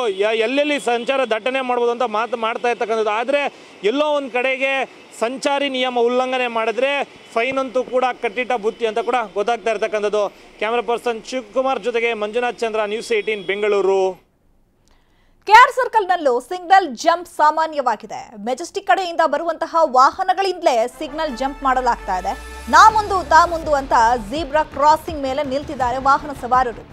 ಎಲ್ಲೆಲ್ಲಿ ಸಂಚಾರ ದಟ್ಟಣೆ ಮಾಡ್ಬೋದು ಅಂತ ಮಾಡ್ತಾ ಇರ್ತಕ್ಕಂಥದ್ದು. ಆದರೆ ಎಲ್ಲೋ ಒಂದು ಕಡೆಗೆ ಸಂಚಾರಿ ನಿಯಮ ಉಲ್ಲಂಘನೆ ಮಾಡಿದ್ರೆ ಫೈನ್ ಅಂತೂ ಕೂಡ ಕಟ್ಟಿಟ್ಟ ಬುತ್ತಿ ಅಂತ ಕೂಡ ಗೊತ್ತಾಗ್ತಾ ಇರ್ತಕ್ಕಂಥದ್ದು. ಕ್ಯಾಮ್ರಾ ಪರ್ಸನ್ ಶಿವಕುಮಾರ್ ಜೊತೆಗೆ ಮಂಜುನಾಥ್ ಚಂದ್ರ, ನ್ಯೂಸ್ 18 ಬೆಂಗಳೂರು. KR ಸರ್ಕಲ್ನಲ್ಲೂ ಸಿಗ್ನಲ್ ಜಂಪ್ ಸಾಮಾನ್ಯವಾಗಿದೆ. ಮೆಜೆಸ್ಟಿಕ್ ಕಡೆಯಿಂದ ಬರುವಂತಹ ವಾಹನಗಳಿಂದಲೇ ಸಿಗ್ನಲ್ ಜಂಪ್ ಮಾಡಲಾಗ್ತಾ ಇದೆ. ನಾ ಮುಂದು ತಾ ಮುಂದು ಅಂತ ಝೀಬ್ರಾ ಕ್ರಾಸಿಂಗ್ ಮೇಲೆ ನಿಲ್ತಿದ್ದಾರೆ ವಾಹನ ಸವಾರರು.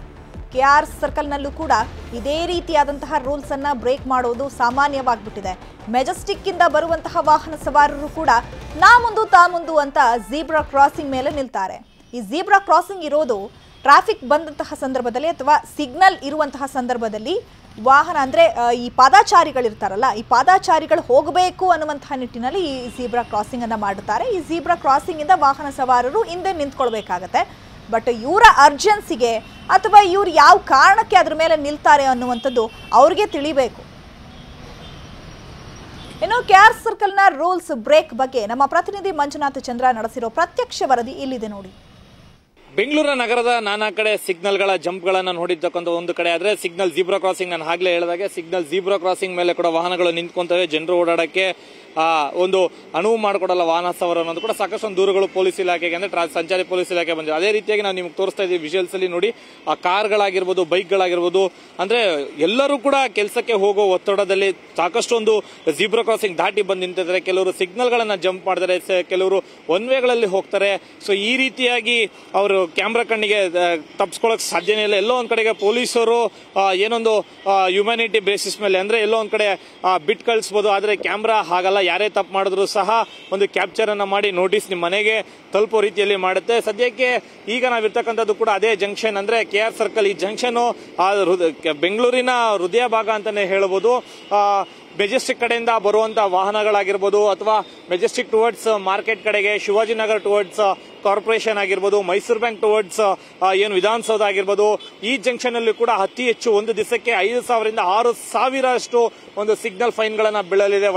KR ಸರ್ಕಲ್ನಲ್ಲೂ ಕೂಡ ಇದೇ ರೀತಿಯಾದಂತಹ ರೂಲ್ಸ್ ಅನ್ನ ಬ್ರೇಕ್ ಮಾಡೋದು ಸಾಮಾನ್ಯವಾಗಿಬಿಟ್ಟಿದೆ. ಮೆಜೆಸ್ಟಿಕ್ ಇಂದ ಬರುವಂತಹ ವಾಹನ ಸವಾರರು ಕೂಡ ನಾ ಮುಂದು ತಾ ಮುಂದು ಅಂತ ಝೀಬ್ರಾ ಕ್ರಾಸಿಂಗ್ ಮೇಲೆ ನಿಲ್ತಾರೆ. ಈ ಝೀಬ್ರಾ ಕ್ರಾಸಿಂಗ್ ಇರೋದು ಟ್ರಾಫಿಕ್ ಬಂದಂತಹ ಸಂದರ್ಭದಲ್ಲಿ ಅಥವಾ ಸಿಗ್ನಲ್ ಇರುವಂತಹ ಸಂದರ್ಭದಲ್ಲಿ ವಾಹನ ಅಂದರೆ ಈ ಪಾದಾಚಾರಿಗಳಿರ್ತಾರಲ್ಲ, ಈ ಪಾದಾಚಾರಿಗಳು ಹೋಗಬೇಕು ಅನ್ನುವಂತಹ ನಿಟ್ಟಿನಲ್ಲಿ ಈ ಝೀಬ್ರಾ ಕ್ರಾಸಿಂಗನ್ನು ಮಾಡುತ್ತಾರೆ. ಈ ಝೀಬ್ರಾ ಕ್ರಾಸಿಂಗಿಂದ ವಾಹನ ಸವಾರರು ಹಿಂದೆ ನಿಂತ್ಕೊಳ್ಬೇಕಾಗತ್ತೆ. ಬಟ್ ಇವರ ಅರ್ಜೆನ್ಸಿಗೆ ಅಥವಾ ಇವ್ರು ಯಾವ ಕಾರಣಕ್ಕೆ ಅದ್ರ ಮೇಲೆ ನಿಲ್ತಾರೆ ಅನ್ನುವಂಥದ್ದು ಅವ್ರಿಗೆ ತಿಳಿಬೇಕು. ಇನ್ನು KR ಸರ್ಕಲ್ನ ರೂಲ್ಸ್ ಬ್ರೇಕ್ ಬಗ್ಗೆ ನಮ್ಮ ಪ್ರತಿನಿಧಿ ಮಂಜುನಾಥ್ ಚಂದ್ರ ನಡೆಸಿರೋ ಪ್ರತ್ಯಕ್ಷ ವರದಿ ಇಲ್ಲಿದೆ ನೋಡಿ. ಬೆಂಗಳೂರು ನಗರದ ನಾನಾ ಕಡೆ ಸಿಗ್ನಲ್ಗಳ ಜಂಪ್ಗಳನ್ನು ನೋಡಿರ್ತಕ್ಕಂಥ ಒಂದು ಕಡೆ ಆದರೆ ಸಿಗ್ನಲ್ ಝೀಬ್ರಾ ಕ್ರಾಸಿಂಗ್, ನಾನು ಆಗಲೇ ಹೇಳಿದಾಗೆ ಸಿಗ್ನಲ್ ಝೀಬ್ರಾ ಕ್ರಾಸಿಂಗ್ ಮೇಲೆ ಕೂಡ ವಾಹನಗಳು ನಿಂತ್ಕೊಂತವೆ. ಜನರು ಓಡಾಡಕ್ಕೆ ಒಂದು ಅನುವು ಮಾಡಿಕೊಡಲ್ಲ ವಾಹನ ಸವಾರ ಅನ್ನೋದು ಕೂಡ ಸಾಕಷ್ಟು ದೂರುಗಳು ಪೊಲೀಸ್ ಇಲಾಖೆಗೆ ಅಂದರೆ ಸಂಚಾರಿ ಪೊಲೀಸ್ ಇಲಾಖೆ ಬಂದಿದೆ. ಅದೇ ರೀತಿಯಾಗಿ ನಾವು ನಿಮ್ಗೆ ತೋರಿಸ್ತಾ ಇದ್ದೀವಿ ವಿಜುವಲ್ಸ್ ಅಲ್ಲಿ ನೋಡಿ. ಆ ಕಾರ್ಗಳಾಗಿರ್ಬೋದು, ಬೈಕ್ಗಳಾಗಿರ್ಬೋದು, ಅಂದ್ರೆ ಎಲ್ಲರೂ ಕೂಡ ಕೆಲಸಕ್ಕೆ ಹೋಗೋ ಒತ್ತಡದಲ್ಲಿ ಸಾಕಷ್ಟು ಒಂದು ಝೀಬ್ರಾ ಕ್ರಾಸಿಂಗ್ ದಾಟಿ ಬಂದು ನಿಂತಿದ್ದಾರೆ. ಕೆಲವರು ಸಿಗ್ನಲ್ಗಳನ್ನ ಜಂಪ್ ಮಾಡಿದ್ದಾರೆ, ಕೆಲವರು ಒನ್ ವೇಗಳಲ್ಲಿ ಹೋಗ್ತಾರೆ. ಸೊ ಈ ರೀತಿಯಾಗಿ ಅವರು ಕ್ಯಾಮ್ರಾ ಕಣ್ಣಿಗೆ ತಪ್ಪಿಸ್ಕೊಳ್ಳೋಕೆ ಸಾಧ್ಯನೇ ಇಲ್ಲ. ಎಲ್ಲೋ ಒಂದ್ ಕಡೆಗೆ ಪೊಲೀಸರು ಏನೊಂದು ಹ್ಯುಮ್ಯಾನಿಟಿ ಬೇಸಿಸ್ ಮೇಲೆ ಅಂದ್ರೆ ಎಲ್ಲೋ ಒಂದ್ ಕಡೆ ಬಿಟ್ ಕಳಿಸಬಹುದು, ಆದ್ರೆ ಕ್ಯಾಮ್ರಾ ಹಾಗಲ್ಲ. ಯಾರೇ ತಪ್ಪು ಮಾಡಿದ್ರು ಸಹ ಒಂದು ಕ್ಯಾಪ್ಚರ್ ಅನ್ನ ಮಾಡಿ ನೋಟಿಸ್ ನಿಮ್ಮ ಮನೆಗೆ ತಲುಪೋ ರೀತಿಯಲ್ಲಿ ಮಾಡುತ್ತೆ. ಸದ್ಯಕ್ಕೆ ಈಗ ನಾವಿರ್ತಕ್ಕಂಥದ್ದು ಕೂಡ ಅದೇ ಜಂಕ್ಷನ್ ಅಂದ್ರೆ KR ಸರ್ಕಲ್. ಈ ಜಂಕ್ಷನ್ ಬೆಂಗಳೂರಿನ ಹೃದಯ ಭಾಗ ಅಂತಾನೆ ಹೇಳಬಹುದು. ಮೆಜೆಸ್ಟಿಕ್ ಕಡೆಯಿಂದ ಬರುವಂತ ವಾಹನಗಳಾಗಿರ್ಬೋದು ಅಥವಾ ಮೆಜೆಸ್ಟಿಕ್ ಟುವರ್ಡ್ಸ್ ಮಾರ್ಕೆಟ್ ಕಡೆಗೆ, ಶಿವಾಜಿನಗರ್ ಟುವರ್ಡ್ಸ್ ಕಾರ್ಪೊರೇಷನ್ ಆಗಿರ್ಬೋದು, ಮೈಸೂರು ಬ್ಯಾಂಕ್ ಟುವರ್ಡ್ಸ್ ಏನು ವಿಧಾನಸೌಧ ಆಗಿರ್ಬೋದು, ಈ ಜಂಕ್ಷನ್ ಅಲ್ಲಿ ಕೂಡ ಅತಿ ಹೆಚ್ಚು ಒಂದು ದಿವಸಕ್ಕೆ 5,000 ರಿಂದ 6,000 ಅಷ್ಟು ಒಂದು ಸಿಗ್ನಲ್ ಫೈನ್ ಗಳನ್ನ ಬೀಳಲಿದೆ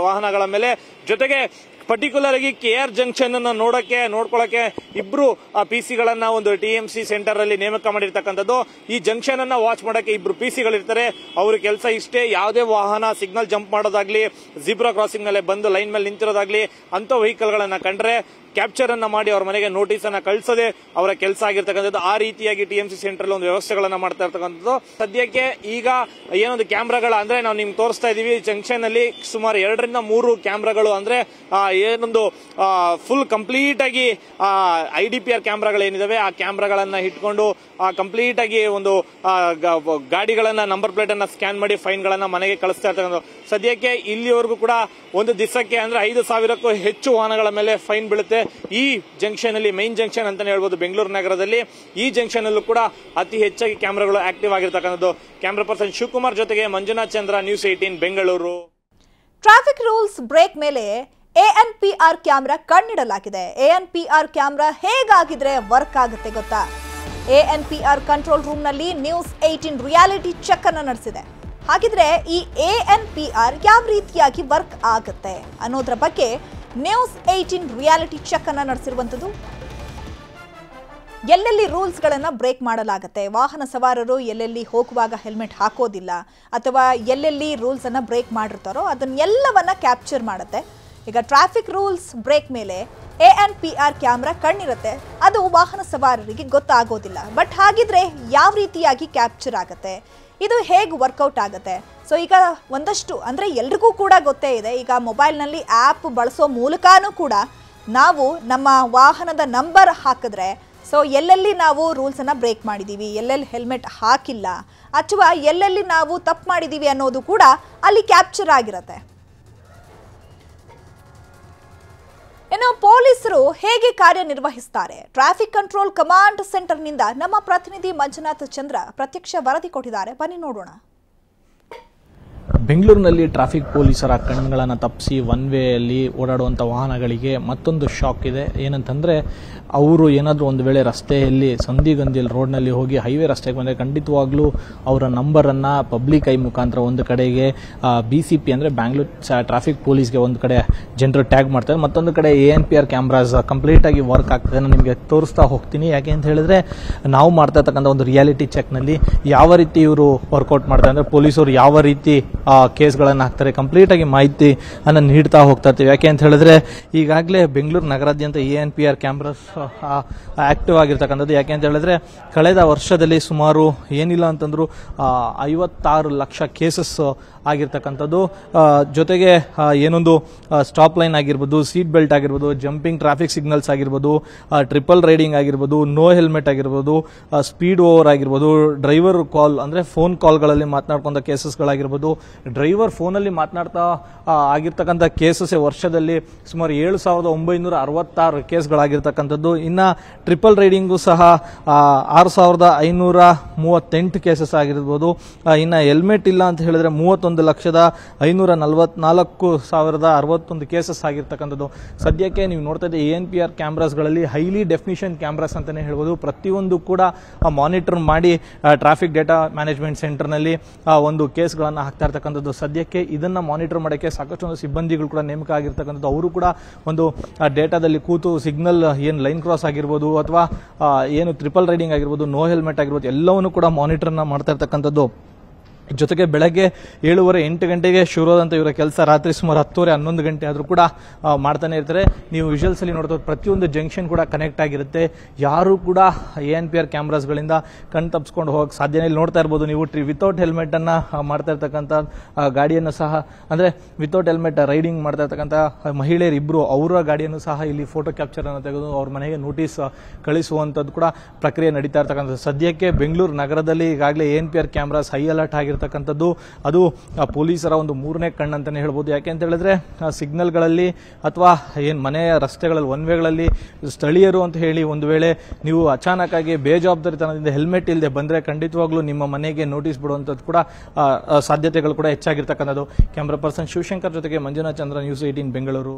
ವಾಹನಗಳ ಮೇಲೆ. ಜೊತೆಗೆ ಪರ್ಟಿಕ್ಯುಲರ್ ಆಗಿ KR ಜಂಕ್ಷನ್ ಅನ್ನ ನೋಡ್ಕೊಳ್ಳಕ್ಕೆ ಇಬ್ರು PC-ಗಳನ್ನ ಒಂದು TMC ಸೆಂಟರ್ ಅಲ್ಲಿ ನೇಮಕ ಮಾಡಿರ್ತಕ್ಕಂಥದ್ದು. ಈ ಜಂಕ್ಷನ್ ಅನ್ನ ವಾಚ್ ಮಾಡಕ್ಕೆ ಇಬ್ರು PC-ಗಳಿರ್ತಾರೆ. ಅವ್ರ ಕೆಲಸ ಇಷ್ಟೇ, ಯಾವುದೇ ವಾಹನ ಸಿಗ್ನಲ್ ಜಂಪ್ ಮಾಡೋದಾಗ್ಲಿ, ಝೀಬ್ರಾ ಕ್ರಾಸಿಂಗ್ ನಲ್ಲಿ ಬಂದು ಲೈನ್ ಮೇಲೆ ನಿಂತಿರೋದಾಗ್ಲಿ ಅಂತ ವೆಹಿಕಲ್ ಗಳನ್ನ ಕಂಡ್ರೆ ಕ್ಯಾಪ್ಚರ್ ಅನ್ನ ಮಾಡಿ ಅವ್ರ ಮನೆಗೆ ನೋಟಿಸ್ ಅನ್ನ ಕಳಿಸೋದೇ ಅವರ ಕೆಲಸ ಆಗಿರ್ತಕ್ಕಂಥದ್ದು. ಆ ರೀತಿಯಾಗಿ TMC ಸೆಂಟರ್ ಅಲ್ಲಿ ಒಂದು ವ್ಯವಸ್ಥೆಗಳನ್ನ ಮಾಡ್ತಾ ಇರ್ತಕ್ಕಂಥದ್ದು. ಸದ್ಯಕ್ಕೆ ಈಗ ಏನೊಂದು ಕ್ಯಾಮ್ರಾಗಳ ಅಂದ್ರೆ ನಾವು ನಿಮ್ಗೆ ತೋರಿಸ್ತಾ ಇದೀವಿ, ಜಂಕ್ಷನ್ ಅಲ್ಲಿ ಸುಮಾರು 2 ರಿಂದ 3 ಕ್ಯಾಮ್ರಾಗಳು ಅಂದ್ರೆ ಏನೊಂದು ಫುಲ್ ಕಂಪ್ಲೀಟ್ ಆಗಿ IDPR ಕ್ಯಾಮ್ರಾಗಳು ಏನಿದಾವೆ ಆ ಕ್ಯಾಮ್ರಾಗಳನ್ನ ಇಟ್ಕೊಂಡು ಕಂಪ್ಲೀಟ್ ಆಗಿ ಒಂದು ಗಾಡಿಗಳನ್ನ ನಂಬರ್ ಪ್ಲೇಟ್ ಅನ್ನ ಸ್ಕ್ಯಾನ್ ಮಾಡಿ ಫೈನ್ ಗಳನ್ನ ಮನೆಗೆ ಕಳಿಸ್ತಾ ಇರ್ತಕ್ಕಂಥದ್ದು. ಸದ್ಯಕ್ಕೆ ಇಲ್ಲಿವರೆಗೂ ಕೂಡ ಒಂದು ದಿವಸಕ್ಕೆ ಅಂದ್ರೆ 5,000ಕ್ಕೂ ಹೆಚ್ಚು ವಾಹನಗಳ ಮೇಲೆ ಫೈನ್ ಬೀಳುತ್ತೆ. ಈ ಜಂಕ್ಷನ್ ಅಲ್ಲಿ ಮೈನ್ ಜಂಕ್ಷನ್ ಅಂತಾನೆ ಹೇಳ್ಬೋದು ಬೆಂಗಳೂರು ನಗರದಲ್ಲಿ. ಈ ಜಂಕ್ಷನ್ ಅಲ್ಲೂ ಕೂಡ ಅತಿ ಹೆಚ್ಚಾಗಿ ಕ್ಯಾಮ್ರಾಗಳು ಆಕ್ಟಿವ್ ಆಗಿರ್ತಕ್ಕಂಥದ್ದು. ಕ್ಯಾಮ್ರಾ ಪರ್ಸನ್ ಶಿವಕುಮಾರ್ ಜೊತೆಗೆ Manjunath Chandra, news 18 Bengaluru. Traffic rules break ಮೇಲೆ ANPR ಕ್ಯಾಮೆರಾ ಕಣ್ಣಿಡಲಾಗಿದೆ. ANPR ಕ್ಯಾಮೆರಾ ಹೇಗಾಗಿದ್ರೆ ವರ್ಕ್ ಆಗುತ್ತೆ ಗೊತ್ತಾ? ANPR ಕಂಟ್ರೋಲ್ ರೂಮ್ ನಲ್ಲಿ News18 ರಿಯಾಲಿಟಿ ಚೆಕ್ ಅನ್ನು ನಡೆಸಿದೆ. ಹಾಗಿದ್ರೆ ಈ ANPR ಯಾವ ರೀತಿಯಾಗಿ ವರ್ಕ್ ಆಗುತ್ತೆ ಅನ್ನೋದ್ರ ಬಗ್ಗೆ News18 ರಿಯಾಲಿಟಿ ಚೆಕ್ ಅನ್ನು ನಡೆಸಿರುವಂತದ್ದು. ಎಲ್ಲೆಲ್ಲಿ ರೂಲ್ಸ್ಗಳನ್ನು ಬ್ರೇಕ್ ಮಾಡಲಾಗುತ್ತೆ, ವಾಹನ ಸವಾರರು ಎಲ್ಲೆಲ್ಲಿ ಹೋಗುವಾಗ ಹೆಲ್ಮೆಟ್ ಹಾಕೋದಿಲ್ಲ ಅಥವಾ ಎಲ್ಲೆಲ್ಲಿ ರೂಲ್ಸನ್ನು ಬ್ರೇಕ್ ಮಾಡಿರ್ತಾರೋ ಅದನ್ನೆಲ್ಲವನ್ನ ಕ್ಯಾಪ್ಚರ್ ಮಾಡುತ್ತೆ. ಈಗ ಟ್ರಾಫಿಕ್ ರೂಲ್ಸ್ ಬ್ರೇಕ್ ಮೇಲೆ ANPR ಕ್ಯಾಮ್ರಾ ಕಣ್ಣಿರುತ್ತೆ, ಅದು ವಾಹನ ಸವಾರರಿಗೆ ಗೊತ್ತಾಗೋದಿಲ್ಲ. ಬಟ್ ಹಾಗಿದ್ರೆ ಯಾವ ರೀತಿಯಾಗಿ ಕ್ಯಾಪ್ಚರ್ ಆಗುತ್ತೆ, ಇದು ಹೇಗೆ ವರ್ಕೌಟ್ ಆಗುತ್ತೆ? ಸೊ ಈಗ ಒಂದಷ್ಟು ಅಂದರೆ ಎಲ್ರಿಗೂ ಕೂಡ ಗೊತ್ತೇ ಇದೆ, ಈಗ ಮೊಬೈಲ್ನಲ್ಲಿ ಆ್ಯಪ್ ಬಳಸೋ ಮೂಲಕನೂ ಕೂಡ ನಾವು ನಮ್ಮ ವಾಹನದ ನಂಬರ್ ಹಾಕಿದ್ರೆ ಸೊ ಎಲ್ಲೆಲ್ಲಿ ನಾವು ರೂಲ್ಸನ್ನು ಬ್ರೇಕ್ ಮಾಡಿದ್ದೀವಿ, ಎಲ್ಲೆಲ್ಲಿ ಹೆಲ್ಮೆಟ್ ಹಾಕಿಲ್ಲ ಅಥವಾ ಎಲ್ಲೆಲ್ಲಿ ನಾವು ತಪ್ಪು ಮಾಡಿದ್ದೀವಿ ಅನ್ನೋದು ಕೂಡ ಅಲ್ಲಿ ಕ್ಯಾಪ್ಚರ್ ಆಗಿರುತ್ತೆ. ಇನ್ನು ಪೊಲೀಸರು ಹೇಗೆ ಕಾರ್ಯನಿರ್ವಹಿಸ್ತಾರೆ? ಟ್ರಾಫಿಕ್ ಕಂಟ್ರೋಲ್ ಕಮಾಂಡ್ ಸೆಂಟರ್ನಿಂದ ನಮ್ಮ ಪ್ರತಿನಿಧಿ ಮಂಜುನಾಥ್ ಚಂದ್ರ ಪ್ರತ್ಯಕ್ಷ ವರದಿ ಕೊಟ್ಟಿದ್ದಾರೆ, ಬನ್ನಿ ನೋಡೋಣ. ಬೆಂಗಳೂರಿನಲ್ಲಿ ಟ್ರಾಫಿಕ್ ಪೊಲೀಸರ ಕಣ್ಗಳನ್ನು ತಪ್ಪಿಸಿ ಒನ್ ವೇಯಲ್ಲಿ ಓಡಾಡುವಂಥ ವಾಹನಗಳಿಗೆ ಮತ್ತೊಂದು ಶಾಕ್ ಇದೆ. ಏನಂತಂದರೆ ಅವರು ಏನಾದರೂ ಒಂದು ವೇಳೆ ರಸ್ತೆಯಲ್ಲಿ ಸಂದಿಗಂದಿಯಲ್ಲಿ ರೋಡ್ನಲ್ಲಿ ಹೋಗಿ ಹೈವೇ ರಸ್ತೆಗೆ ಬಂದರೆ ಖಂಡಿತವಾಗ್ಲೂ ಅವರ ನಂಬರನ್ನು ಪಬ್ಲಿಕ್ ಐ ಮುಖಾಂತರ ಒಂದು ಕಡೆಗೆ BCP ಅಂದರೆ ಬ್ಯಾಂಗ್ಳೂರ್ ಟ್ರಾಫಿಕ್ ಪೊಲೀಸ್ಗೆ ಒಂದು ಕಡೆ ಜನರು ಟ್ಯಾಗ್ ಮಾಡ್ತಾರೆ, ಮತ್ತೊಂದು ಕಡೆ ANPR ಕ್ಯಾಮ್ರಾಸ್ ಕಂಪ್ಲೀಟಾಗಿ ವರ್ಕ್ ಆಗ್ತದೆ. ನಾನು ನಿಮಗೆ ತೋರಿಸ್ತಾ ಹೋಗ್ತೀನಿ. ಯಾಕೆ ಅಂತ ಹೇಳಿದ್ರೆ ನಾವು ಮಾಡ್ತಾ ಇರ್ತಕ್ಕಂಥ ಒಂದು ರಿಯಾಲಿಟಿ ಚೆಕ್ನಲ್ಲಿ ಯಾವ ರೀತಿ ಇವರು ವರ್ಕೌಟ್ ಮಾಡ್ತಾರೆ ಅಂದರೆ ಪೊಲೀಸರು ಯಾವ ರೀತಿ ಕೇಸ್ಗಳನ್ನು ಹಾಕ್ತಾರೆ, ಕಂಪ್ಲೀಟಾಗಿ ಮಾಹಿತಿಯನ್ನು ನೀಡ್ತಾ ಹೋಗ್ತಾ ಇರ್ತೀವಿ. ಯಾಕೆ ಅಂತ ಹೇಳಿದ್ರೆ ಈಗಾಗಲೇ ಬೆಂಗಳೂರು ನಗರಾದ್ಯಂತ ANPR ಕ್ಯಾಮ್ರಾಸ್ ಆಕ್ಟಿವ್ ಆಗಿರ್ತಕ್ಕಂಥದ್ದು. ಯಾಕೆ ಅಂತ ಹೇಳಿದ್ರೆ ಕಳೆದ ವರ್ಷದಲ್ಲಿ ಸುಮಾರು ಏನಿಲ್ಲ ಅಂತಂದ್ರು 56 ಲಕ್ಷ ಕೇಸಸ್ ಆಗಿರ್ತಕ್ಕಂಥದ್ದು. ಜೊತೆಗೆ ಏನೊಂದು ಸ್ಟಾಪ್ ಲೈನ್ ಆಗಿರ್ಬೋದು, ಸೀಟ್ ಬೆಲ್ಟ್ ಆಗಿರ್ಬೋದು, ಜಂಪಿಂಗ್ ಟ್ರಾಫಿಕ್ ಸಿಗ್ನಲ್ಸ್ ಆಗಿರ್ಬೋದು, ಟ್ರಿಪಲ್ ರೈಡಿಂಗ್ ಆಗಿರ್ಬೋದು, ನೋ ಹೆಲ್ಮೆಟ್ ಆಗಿರ್ಬೋದು, ಸ್ಪೀಡ್ ಓವರ್ ಆಗಿರ್ಬೋದು, ಡ್ರೈವರ್ ಕಾಲ್ ಅಂದರೆ ಫೋನ್ ಕಾಲ್ಗಳಲ್ಲಿ ಮಾತನಾಡ್ಕೊಂಡ ಕೇಸಸ್ಗಳಾಗಿರ್ಬೋದು, ಡ್ರೈವರ್ ಫೋನಲ್ಲಿ ಮಾತನಾಡ್ತಾ ಆಗಿರ್ತಕ್ಕಂಥ ಕೇಸಸ್ ವರ್ಷದಲ್ಲಿ ಸುಮಾರು 7,966 ಕೇಸ್ಗಳಾಗಿರ್ತಕ್ಕಂಥದ್ದು. ಇನ್ನು ಟ್ರಿಪಲ್ ರೈಡಿಂಗು ಸಹ 6,538 ಕೇಸಸ್ ಆಗಿರ್ಬೋದು. ಇನ್ನು ಹೆಲ್ಮೆಟ್ ಇಲ್ಲ ಅಂತ ಹೇಳಿದ್ರೆ 31,544,061 ಕೇಸಸ್ ಆಗಿರ್ತಕ್ಕಂಥದ್ದು. ಸದ್ಯಕ್ಕೆ ನೀವು ನೋಡ್ತಾ ಇದ್ದೆ ANPR ಕ್ಯಾಮ್ರಾಸ್ಗಳಲ್ಲಿ ಹೈಲಿ ಡೆಫಿನಿಷನ್ ಕ್ಯಾಮ್ರಾಸ್ ಅಂತಾನೆ ಹೇಳ್ಬೋದು. ಪ್ರತಿಯೊಂದು ಕೂಡ ಮಾನಿಟರ್ ಮಾಡಿ ಟ್ರಾಫಿಕ್ ಡೇಟಾ ಮ್ಯಾನೇಜ್ಮೆಂಟ್ ಸೆಂಟರ್ನಲ್ಲಿ ಒಂದು ಕೇಸ್ಗಳನ್ನು ಹಾಕ್ತಾ ಇರ್ತಕ್ಕಂಥದ್ದು. ಸದ್ಯಕ್ಕೆ ಇದನ್ನ ಮಾನಿಟರ್ ಮಾಡೋಕ್ಕೆ ಸಾಕಷ್ಟು ಒಂದು ಸಿಬ್ಬಂದಿಗಳು ಕೂಡ ನೇಮಕ ಆಗಿರ್ತಕ್ಕಂಥದ್ದು. ಅವರು ಕೂಡ ಒಂದು ಡೇಟಾದಲ್ಲಿ ಕೂತು ಸಿಗ್ನಲ್ ಏನು ಲೈನ್ ಕ್ರಾಸ್ ಆಗಿರ್ಬೋದು ಅಥವಾ ಏನು ಟ್ರಿಪಲ್ ರೈಡಿಂಗ್ ಆಗಿರ್ಬೋದು, ನೋ ಹೆಲ್ಮೆಟ್ ಆಗಿರ್ಬೋದು, ಎಲ್ಲವನ್ನು ಕೂಡ ಮಾನಿಟರ್ನ ಮಾಡ್ತಾ ಇರ್ತಕ್ಕಂಥದ್ದು. ಜೊತೆಗೆ ಬೆಳಗ್ಗೆ 7:30-8 ಗಂಟೆಗೆ ಶುರುವಾದಂಥ ಇವರ ಕೆಲಸ ರಾತ್ರಿ ಸುಮಾರು 10:30-11 ಗಂಟೆ ಆದರೂ ಕೂಡ ಮಾಡ್ತಾನೆ ಇರ್ತಾರೆ. ನೀವು ವಿಜುವಲ್ಸ್ ಅಲ್ಲಿ ನೋಡ್ತಾ ಪ್ರತಿಯೊಂದು ಜಂಕ್ಷನ್ ಕೂಡ ಕನೆಕ್ಟ್ ಆಗಿರುತ್ತೆ. ಯಾರು ಕೂಡ ANPR ಕ್ಯಾಮ್ರಾಸ್ಗಳಿಂದ ಕಣ್ ತಪ್ಪಿಸ್ಕೊಂಡು ಹೋಗಕ್ಕೆ ಸಾಧ್ಯನೇ ಇಲ್ಲ. ನೋಡ್ತಾ ಇರ್ಬೋದು ನೀವು ವಿತೌಟ್ ಹೆಲ್ಮೆಟ್ ಅನ್ನ ಮಾಡ್ತಾ ಇರ್ತಕ್ಕಂಥ ಗಾಡಿಯನ್ನು ಸಹ ಅಂದರೆ ವಿತೌಟ್ ಹೆಲ್ಮೆಟ್ ರೈಡಿಂಗ್ ಮಾಡ್ತಾ ಇರ್ತಕ್ಕಂಥ ಮಹಿಳೆಯರು ಇಬ್ಬರು ಅವರ ಗಾಡಿಯನ್ನು ಸಹ ಇಲ್ಲಿ ಫೋಟೋ ಕ್ಯಾಪ್ಚರ್ ಅನ್ನು ತೆಗೆದು ಅವ್ರ ಮನೆಗೆ ನೋಟಿಸ್ ಕಳಿಸುವಂಥದ್ದು ಕೂಡ ಪ್ರಕ್ರಿಯೆ ನಡೀತಾ ಇರ್ತಕ್ಕಂಥದ್ದು. ಸದ್ಯಕ್ಕೆ ಬೆಂಗಳೂರು ನಗರದಲ್ಲಿ ಈಗಾಗಲೇ ANPR ಕ್ಯಾಮ್ರಾಸ್ ಹೈ ಅಲರ್ಟ್ ಆಗಿರ್ತಕ್ಕಂಥದ್ದು. ಅದು ಪೊಲೀಸರ ಒಂದು ಮೂರನೇ ಕಣ್ಣು ಅಂತಾನೆ ಹೇಳ್ಬೋದು. ಯಾಕೆ ಅಂತ ಹೇಳಿದ್ರೆ ಸಿಗ್ನಲ್ಗಳಲ್ಲಿ ಅಥವಾ ಏನ್ ಮನೆಯ ರಸ್ತೆಗಳಲ್ಲಿ ಒನ್ ವೇಗಳಲ್ಲಿ ಸ್ಥಳೀಯರು ಅಂತ ಹೇಳಿ ಒಂದು ವೇಳೆ ನೀವು ಅಚಾನಕ್ ಆಗಿ ಬೇಜವಾಬ್ದಾರಿತನದಿಂದ ಹೆಲ್ಮೆಟ್ ಇಲ್ಲದೆ ಬಂದ್ರೆ ಖಂಡಿತವಾಗ್ಲೂ ನಿಮ್ಮ ಮನೆಗೆ ನೋಟಿಸ್ ಬಿಡುವಂತದ್ದು ಕೂಡ ಸಾಧ್ಯತೆಗಳು ಕೂಡ ಹೆಚ್ಚಾಗಿರ್ತಕ್ಕಂಥದ್ದು. ಕ್ಯಾಮರಾ ಪರ್ಸನ್ ಶಿವಶಂಕರ್ ಜೊತೆಗೆ ಮಂಜುನಾಥ್ ಚಂದ್ರ, News18 ಬೆಂಗಳೂರು.